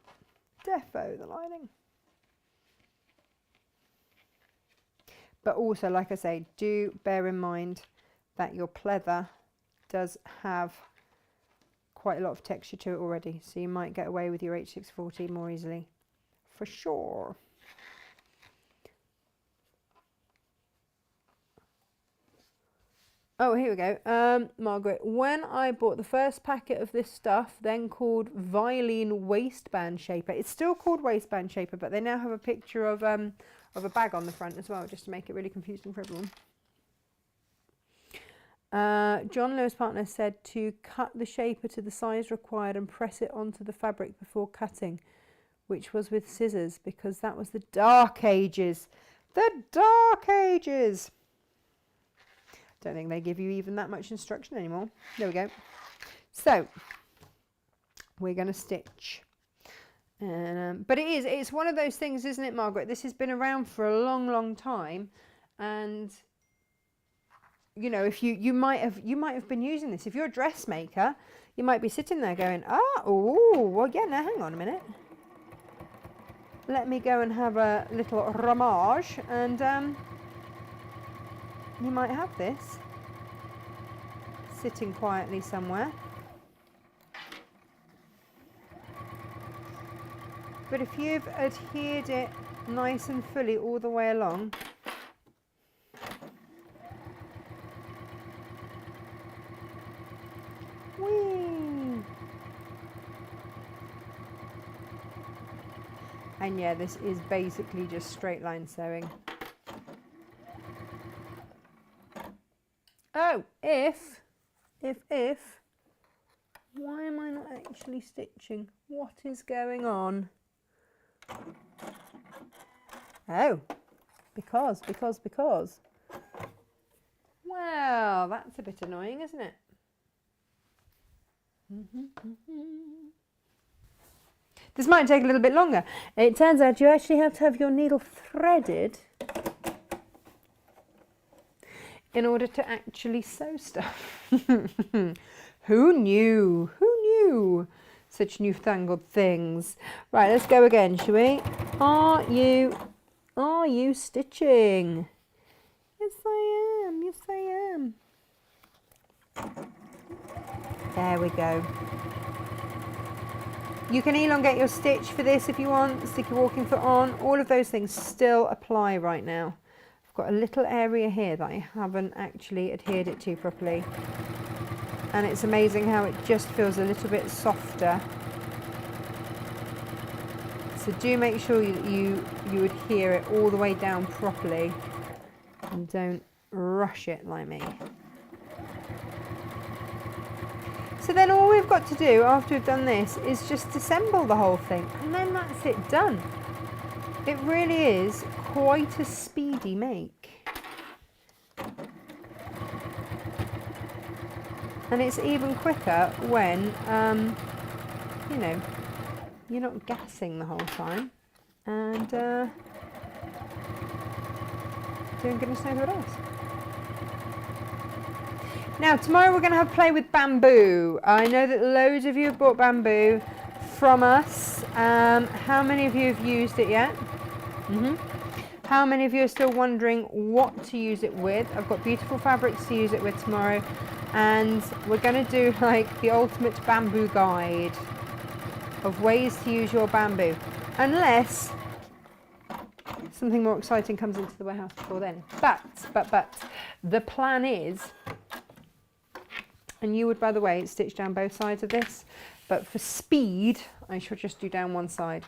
Defo the lining. But also, like I say, do bear in mind that your pleather does have quite a lot of texture to it already, so you might get away with your H640 more easily, for sure. Oh, here we go. Margaret, when I bought the first packet of this stuff, then called Vilene Waistband Shaper, it's still called Waistband Shaper, but they now have a picture of a bag on the front as well, just to make it really confusing for everyone. John Lewis Partner said to cut the shaper to the size required and press it onto the fabric before cutting, which was with scissors, because that was the dark ages. The dark ages! Don't think they give you even that much instruction anymore. There we go. So we're going to stitch. And, but it's one of those things, isn't it, Margaret? This has been around for a long, long time, and you know, if you might have been using this. If you're a dressmaker, you might be sitting there going, oh, well, yeah, now hang on a minute. Let me go and have a little ramage, and you might have this sitting quietly somewhere. But if you've adhered it nice and fully all the way along, whee! And yeah, this is basically just straight line sewing. Oh, if, why am I not actually stitching? What is going on? Oh, because. Well, that's a bit annoying, isn't it? This might take a little bit longer. It turns out you actually have to have your needle threaded in order to actually sew stuff. Who knew? Who knew such newfangled things? Right, let's go again, shall we? Are you stitching? Yes, I am. Yes, I am. There we go. You can elongate your stitch for this if you want, stick your walking foot on. All of those things still apply right now. I've got a little area here that I haven't actually adhered it to properly. And it's amazing how it just feels a little bit softer. So do make sure you adhere it all the way down properly and don't rush it like me. So then all we've got to do after we've done this is just disassemble the whole thing, and then that's it done. It really is quite a speedy make. And it's even quicker when, you know, you're not gassing the whole time and doing goodness knows what else. Now, tomorrow we're going to have play with bamboo. I know that loads of you have bought bamboo from us. How many of you have used it yet? How many of you are still wondering what to use it with? I've got beautiful fabrics to use it with tomorrow. And we're going to do like the ultimate bamboo guide of ways to use your bamboo. Unless something more exciting comes into the warehouse before then. But, the plan is, and you would, by the way, stitch down both sides of this, but for speed, I shall just do down one side.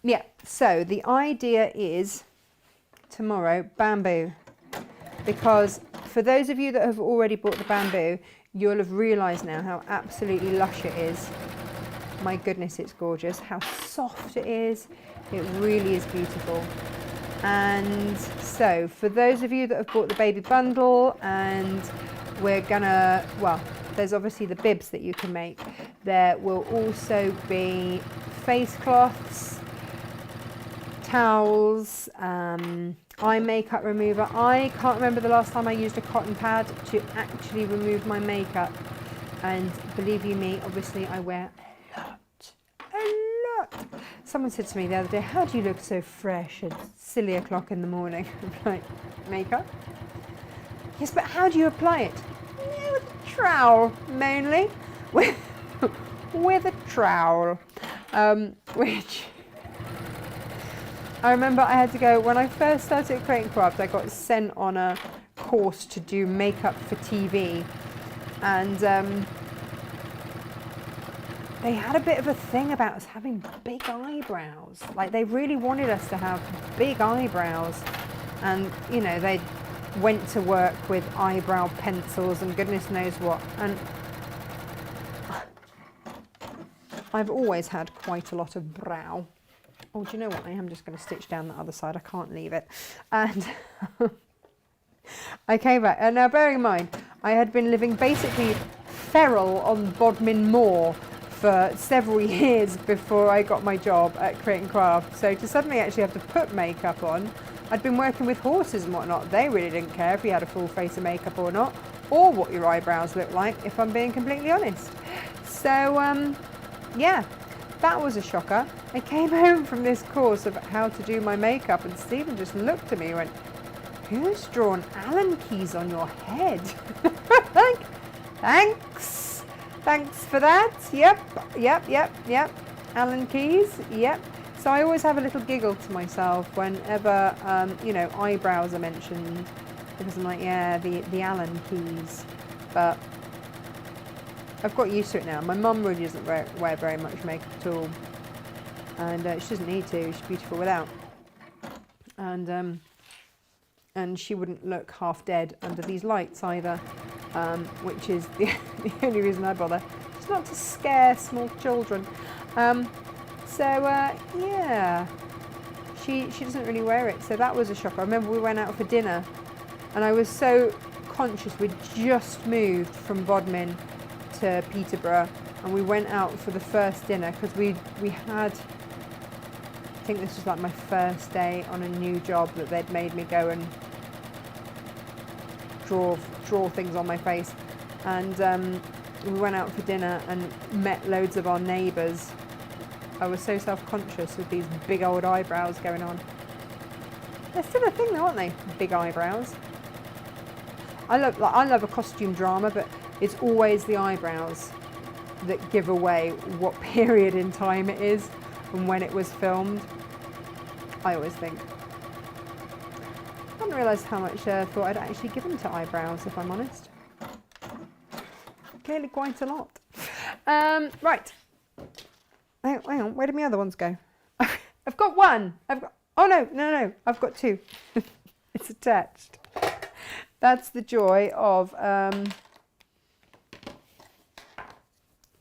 Yeah, so the idea is tomorrow, bamboo, because for those of you that have already bought the bamboo, you'll have realised now how absolutely lush it is. My goodness, it's gorgeous. How soft it is. It really is beautiful. And so for those of you that have bought the baby bundle, and we're gonna, well, there's obviously the bibs that you can make. There will also be face cloths, towels, eye makeup remover. I can't remember the last time I used a cotton pad to actually remove my makeup. And believe you me, obviously I wear a lot. Someone said to me the other day, how do you look so fresh at silly o'clock in the morning? I'm like, makeup? Yes, but how do you apply it? Yeah, with a trowel, mainly. With a trowel. Which I remember I had to go, when I first started creating crafts, I got sent on a course to do makeup for TV. And they had a bit of a thing about us having big eyebrows. Like, they really wanted us to have big eyebrows. And, you know, they went to work with eyebrow pencils and goodness knows what. And I've always had quite a lot of brow. Oh, do you know what? I am just going to stitch down the other side. I can't leave it. And I came back. And now, bearing in mind, I had been living basically feral on Bodmin Moor for several years before I got my job at Create and Craft. So to suddenly actually have to put makeup on, I'd been working with horses and whatnot. They really didn't care if you had a full face of makeup or not, or what your eyebrows looked like, if I'm being completely honest. So, yeah, that was a shocker. I came home from this course of how to do my makeup, and Stephen just looked at me and went, who's drawn Allen keys on your head? Like, thanks. Thanks for that. Yep. Allen keys, yep. So I always have a little giggle to myself whenever, you know, eyebrows are mentioned, because I'm like, yeah, the Allen keys. But I've got used to it now. My mum really doesn't wear very much makeup at all, and she doesn't need to. She's beautiful without. And she wouldn't look half dead under these lights either, which is the only reason I bother. It's not to scare small children. Yeah, she doesn't really wear it, so that was a shock. I remember we went out for dinner, and I was so conscious. We'd just moved from Bodmin to Peterborough, and we went out for the first dinner because we had, I think this was like my first day on a new job that they'd made me go and draw things on my face, and we went out for dinner and met loads of our neighbours. I was so self-conscious with these big old eyebrows going on. They're still a thing though, aren't they? Big eyebrows. I love a costume drama, but it's always the eyebrows that give away what period in time it is and when it was filmed. I always think. I hadn't realised how much thought I'd actually given to eyebrows, if I'm honest. Clearly quite a lot. Right. Hang on, where did my other ones go? I've got one. Oh no, I've got two. It's attached. That's the joy of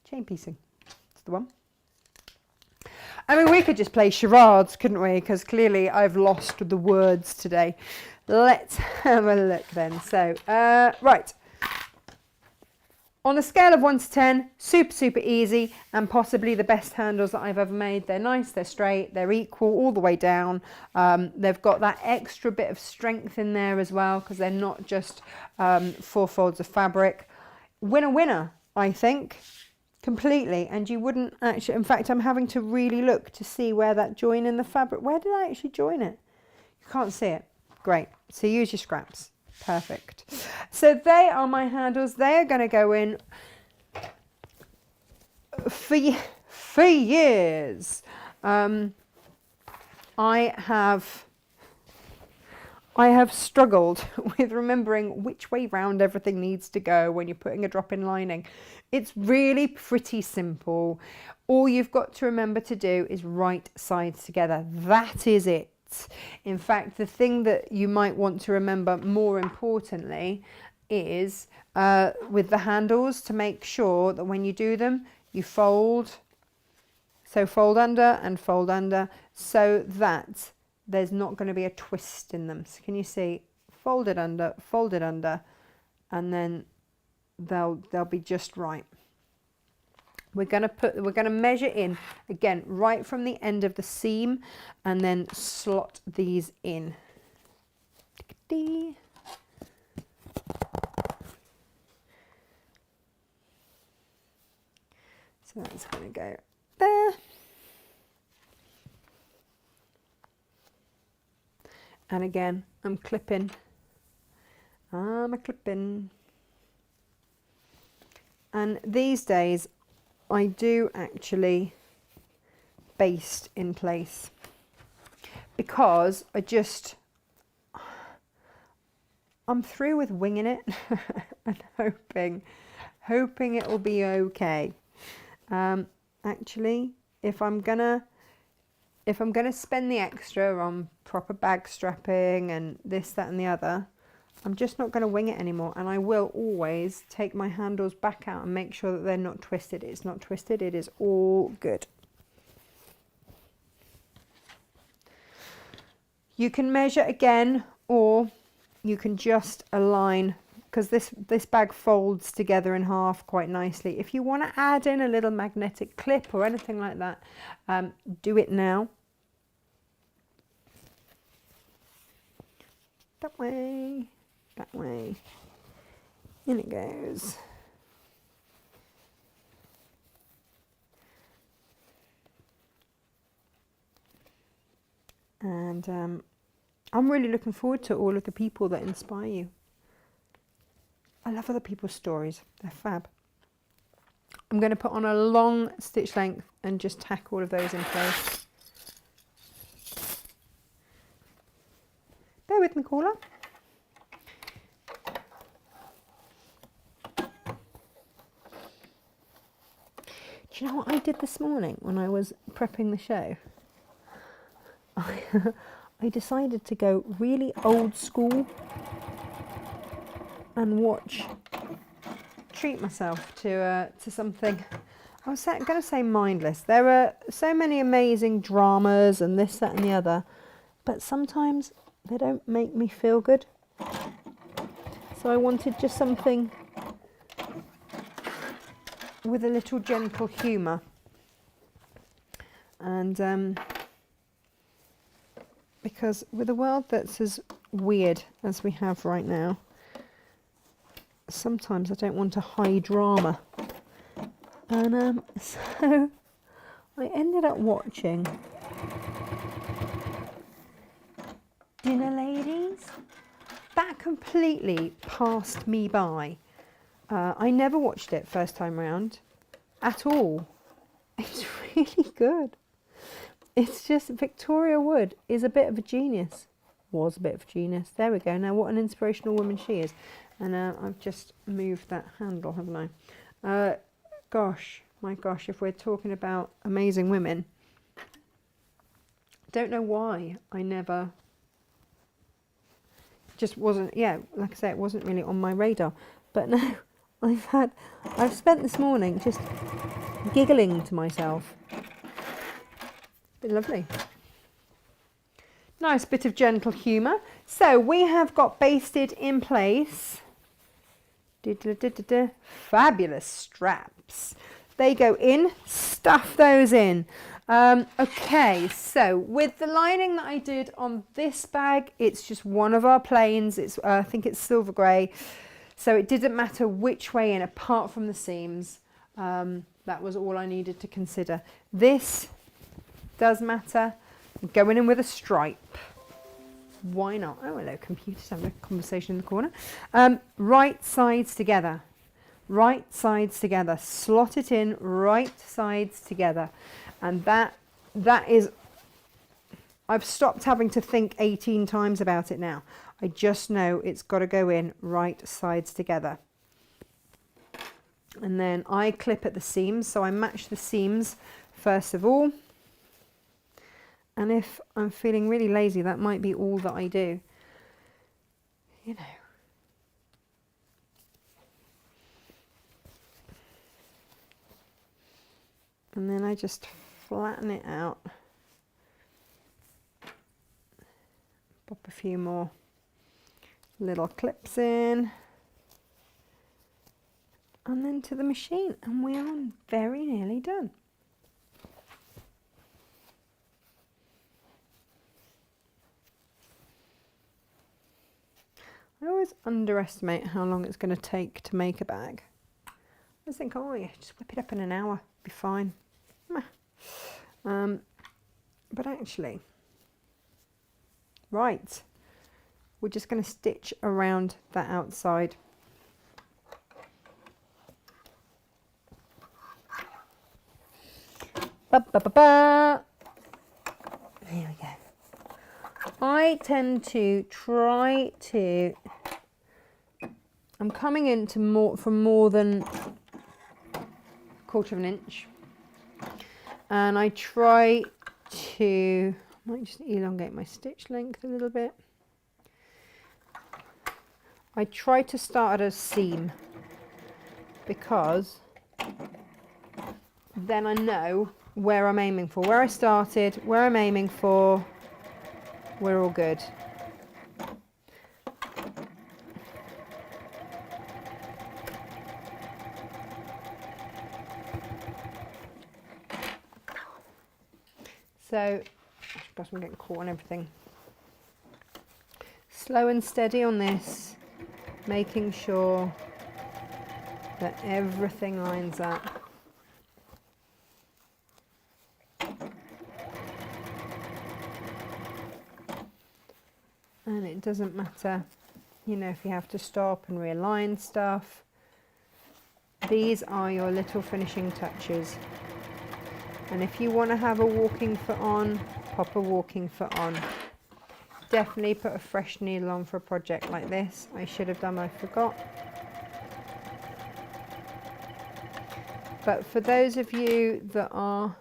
chain piecing. That's the one. I mean, we could just play charades, couldn't we? Because clearly I've lost the words today. Let's have a look then. So, right. On a scale of 1 to 10, super easy, and possibly the best handles that I've ever made. They're nice, they're straight, they're equal all the way down. They've got that extra bit of strength in there as well, because they're not just 4 folds of fabric. Winner, I think, completely. And you wouldn't actually, in fact, I'm having to really look to see where that join in the fabric. Where did I actually join it? You can't see it. Great. So use your scraps. Perfect. So they are my handles. They are going to go in for years. I have struggled with remembering which way round everything needs to go when you're putting a drop-in lining. It's really pretty simple. All you've got to remember to do is right sides together. That is it. In fact, the thing that you might want to remember more importantly is with the handles, to make sure that when you do them, you fold. So fold under and fold under, so that there's not going to be a twist in them. So can you see, fold it under, and then they'll be just right. We're going to measure in again right from the end of the seam, and then slot these in. So that's going to go there. And again, I'm clipping. I'm a clipping. And these days, I do actually baste in place, because I'm through with winging it and hoping it will be okay. Actually, if I'm gonna spend the extra on proper bag strapping and this, that and the other, I'm just not going to wing it anymore, and I will always take my handles back out and make sure that they're not twisted. It's not twisted, it is all good. You can measure again, or you can just align, because this bag folds together in half quite nicely. If you want to add in a little magnetic clip or anything like that, do it now. That way, that way, in it goes. And I'm really looking forward to all of the people that inspire you. I love other people's stories, they're fab. I'm going to put on a long stitch length and just tack all of those in place. Bear with me, caller. Do you know what I did this morning when I was prepping the show? I decided to go really old school and treat myself to something. I was going to say mindless. There are so many amazing dramas and this, that and the other, but sometimes they don't make me feel good. So I wanted just something with a little gentle humour. And because with a world that's as weird as we have right now, sometimes I don't want a high drama. And so I ended up watching Dinner Ladies. That completely passed me by. I never watched it first time round at all. It's really good. It's just Victoria Wood is a bit of a genius. Was a bit of a genius. There we go. Now what an inspirational woman she is. And I've just moved that handle, haven't I? Gosh, my gosh, if we're talking about amazing women, don't know why I never, just wasn't, yeah, like I say, it wasn't really on my radar. But no, I've spent this morning just giggling to myself. Been lovely. Nice bit of gentle humour. So we have got basted in place. Fabulous straps. They go in, stuff those in. Okay, so with the lining that I did on this bag, it's just one of our plains. It's I think it's silver grey. So it didn't matter which way in apart from the seams. That was all I needed to consider. This does matter. I'm going in with a stripe. Why not? Oh, hello, computer's having a conversation in the corner. Right sides together. Right sides together. Slot it in, right sides together. And that is, I've stopped having to think 18 times about it now. I just know it's got to go in right sides together. And then I clip at the seams, so I match the seams first of all. And if I'm feeling really lazy, that might be all that I do. You know. And then I just flatten it out. few more little clips in. And then to the machine, and we are very nearly done. I always underestimate how long it's going to take to make a bag. I just think, oh yeah, just whip it up in an hour, be fine. But actually, right, we're just going to stitch around that outside. Ba, ba, ba, ba. There we go. I tend to try to, I'm coming into from more than a quarter of an inch, and I try to, I might just elongate my stitch length a little bit. I try to start at a seam because then I know where I'm aiming for, where I started, where I'm aiming for, we're all good. So, gosh, I'm getting caught on everything. Slow and steady on this, making sure that everything lines up. And it doesn't matter, you know, if you have to stop and realign stuff. These are your little finishing touches. And if you want to have a walking foot on, pop a walking foot on. Definitely put a fresh needle on for a project like this. I should have done, I forgot. But for those of you that are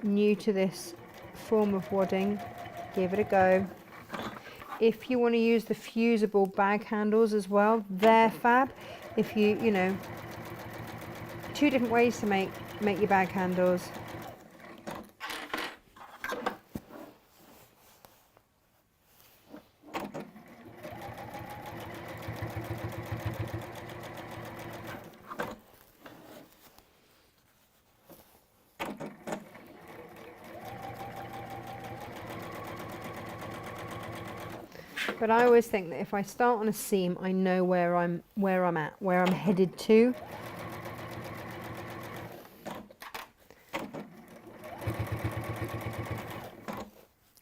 new to this form of wadding, give it a go. If you want to use the fusible bag handles as well, they're fab. If you know, two different ways to make your bag handles. But I always think that if I start on a seam, I know where I'm at, where I'm headed to.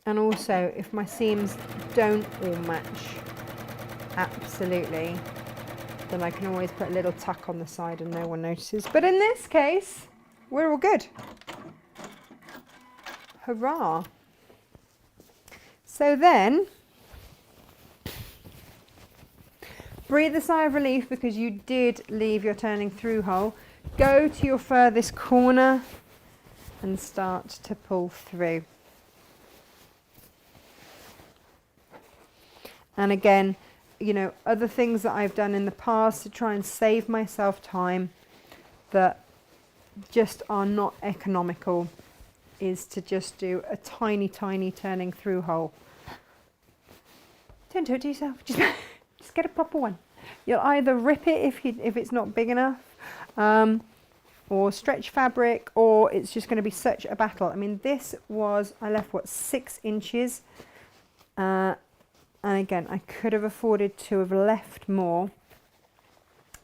And also, if my seams don't all match absolutely, then I can always put a little tuck on the side and no one notices. But in this case, we're all good. Hurrah! So then, breathe a sigh of relief because you did leave your turning through hole. Go to your furthest corner and start to pull through. And again, you know, other things that I've done in the past to try and save myself time that just are not economical is to just do a tiny, tiny turning through hole. Don't do it to yourself. Just get a proper one. You'll either rip it if it's not big enough, or stretch fabric, or it's just going to be such a battle. I mean, this was, I left what, 6 inches, and again, I could have afforded to have left more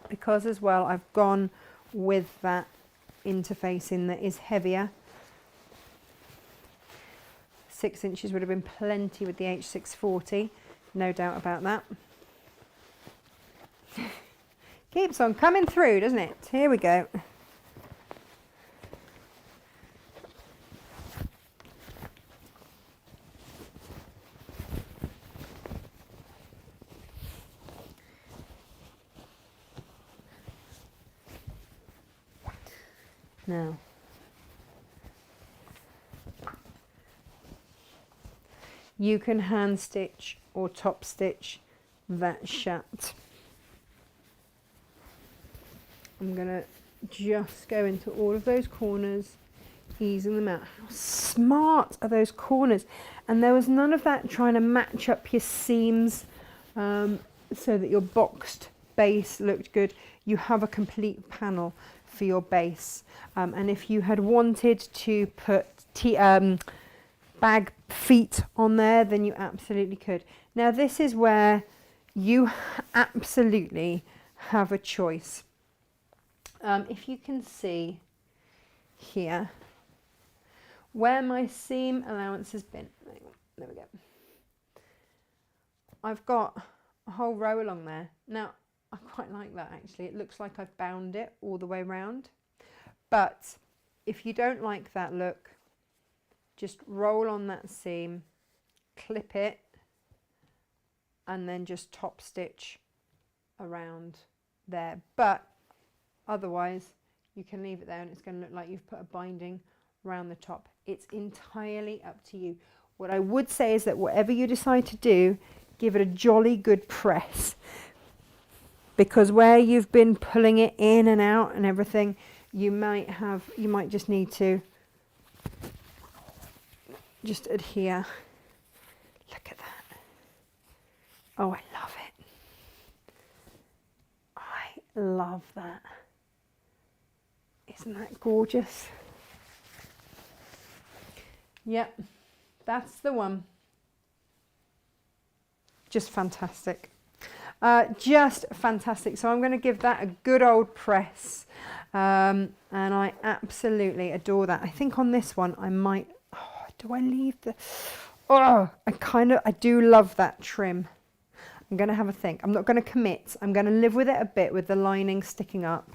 because as well I've gone with that interfacing that is heavier. 6 inches would have been plenty with the H640, no doubt about that. Keeps on coming through, doesn't it? Here we go. Now, you can hand stitch or top stitch that shut. I'm going to just go into all of those corners, easing them out. How smart are those corners? And there was none of that trying to match up your seams so that your boxed base looked good. You have a complete panel for your base. And if you had wanted to put bag feet on there, then you absolutely could. Now this is where you absolutely have a choice. If you can see here where my seam allowance has been, there we go. I've got a whole row along there. Now I quite like that actually. It looks like I've bound it all the way around. But if you don't like that look, just roll on that seam, clip it, and then just top stitch around there. But otherwise you can leave it there and it's going to look like you've put a binding around the top. It's entirely up to you. What I would say is that whatever you decide to do, give it a jolly good press, because where you've been pulling it in and out and everything, you might just need to just adhere. Look at that. Oh, I love it. I love that. Isn't that gorgeous? Yep, that's the one. Just fantastic. Just fantastic. So I'm going to give that a good old press. And I absolutely adore that. I think on this one I might, do I leave the, I do love that trim. I'm going to have a think. I'm not going to commit. I'm going to live with it a bit with the lining sticking up.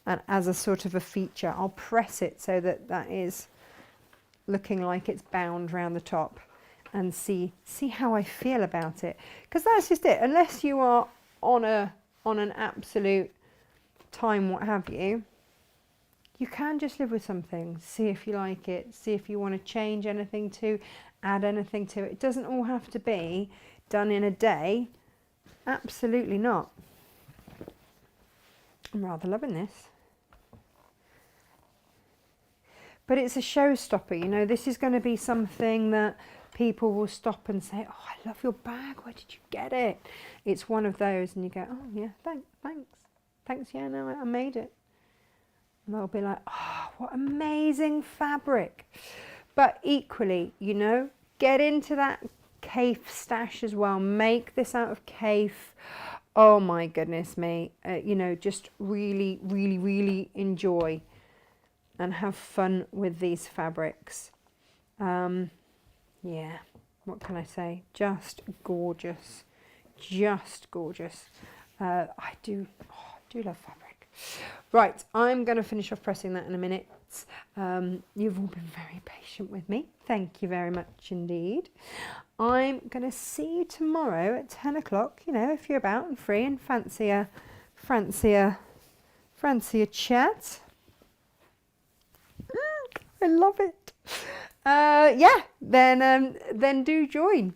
And as a sort of a feature, I'll press it so that that is looking like it's bound around the top, and see how I feel about it. Because that's just it. Unless you are on an absolute time, what have you, you can just live with something. See if you like it. See if you want to change anything to, add anything to it. It doesn't all have to be done in a day. Absolutely not. I'm rather loving this. But it's a showstopper, you know. This is going to be something that people will stop and say, oh, I love your bag, where did you get it? It's one of those, and you go, oh yeah, thanks, yeah, no, I made it. And they'll be like, oh, what amazing fabric. But equally, you know, get into that Kaif stash as well. Make this out of Kaif. Oh my goodness me. You know, just really, really, really enjoy and have fun with these fabrics. Yeah, what can I say? Just gorgeous. Just gorgeous. I do love fabric. Right, I'm going to finish off pressing that in a minute. You've all been very patient with me. Thank you very much indeed. I'm going to see you tomorrow at 10 o'clock. You know, if you're about and free and fancy a chat. I love it. Yeah, then do join.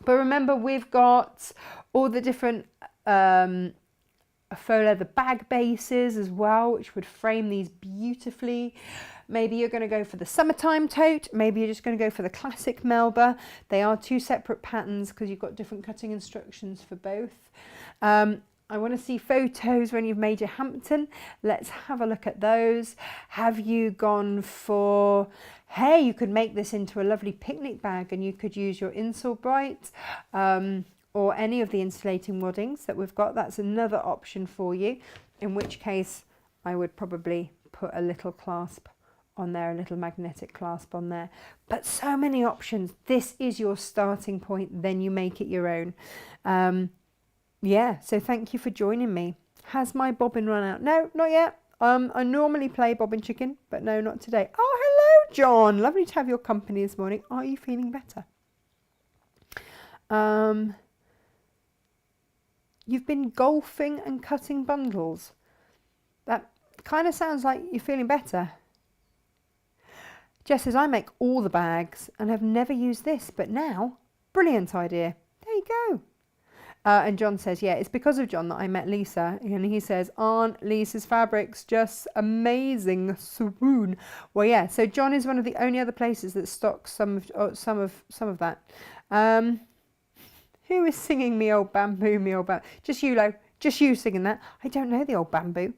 But remember, we've got all the different faux leather bag bases as well, which would frame these beautifully. Maybe you're going to go for the summertime tote. Maybe you're just going to go for the classic Melba. They are two separate patterns because you've got different cutting instructions for both. I want to see photos when you've made your Hampton. Let's have a look at those. Have you gone for, hey, you could make this into a lovely picnic bag and you could use your Insole Bright or any of the insulating waddings that we've got. That's another option for you, in which case I would probably put a little clasp on there, a little magnetic clasp on there. But so many options. This is your starting point, then you make it your own. Yeah, so thank you for joining me. Has my bobbin run out? No, not yet. I normally play bobbin chicken, but no, not today. Oh, hello, John. Lovely to have your company this morning. Are you feeling better? You've been golfing and cutting bundles. That kind of sounds like you're feeling better. Jess says, I make all the bags and have never used this, but now, brilliant idea. There you go. And John says, yeah, it's because of John that I met Lisa. And he says, aren't Lisa's fabrics just amazing? Swoon. Well, yeah. So John is one of the only other places that stocks some of that. Who is singing Me Old Bamboo, Me Old Bamboo? Just you, Lo. Just you singing that. I don't know the old bamboo.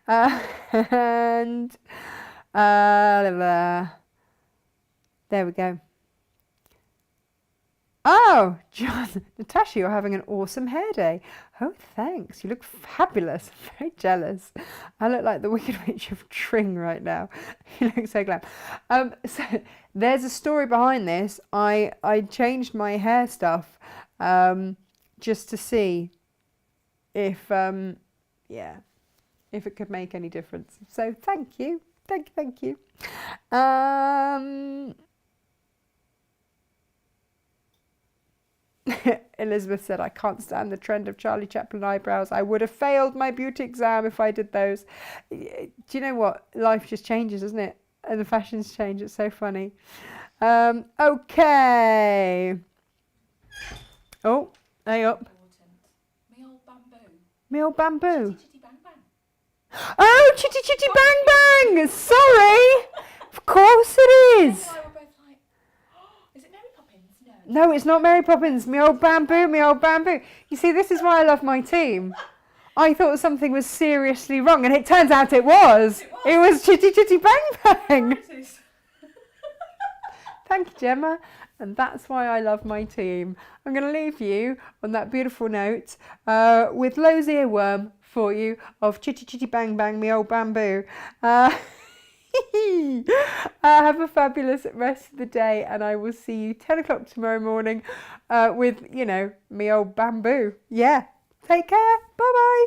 And there we go. Oh, John, Natasha, you're having an awesome hair day. Oh, thanks. You look fabulous. I'm very jealous. I look like the Wicked Witch of Tring right now. You look so glam. So there's a story behind this. I changed my hair stuff just to see if if it could make any difference. So thank you. Thank you. Elizabeth said, I can't stand the trend of Charlie Chaplin eyebrows. I would have failed my beauty exam if I did those. Do you know what? Life just changes, doesn't it? And the fashions change. It's so funny. Okay. Oh, hang up. Me old bamboo. Me old bamboo. Chitty bang bang. Oh, chitty chitty bang bang. Sorry. Of course it is. And I were both like, oh, is it Mary Poppins? No. No, it's not Mary Poppins. Me old bamboo, me old bamboo. You see, this is why I love my team. I thought something was seriously wrong, and it turns out it was. It was Chitty Chitty Bang Bang. Thank you, Gemma. And that's why I love my team. I'm going to leave you on that beautiful note with Lo's earworm for you of Chitty Chitty Bang Bang, me old bamboo. Have a fabulous rest of the day, and I will see you 10 o'clock tomorrow morning with, you know, me old bamboo. Yeah. Take care. Bye-bye.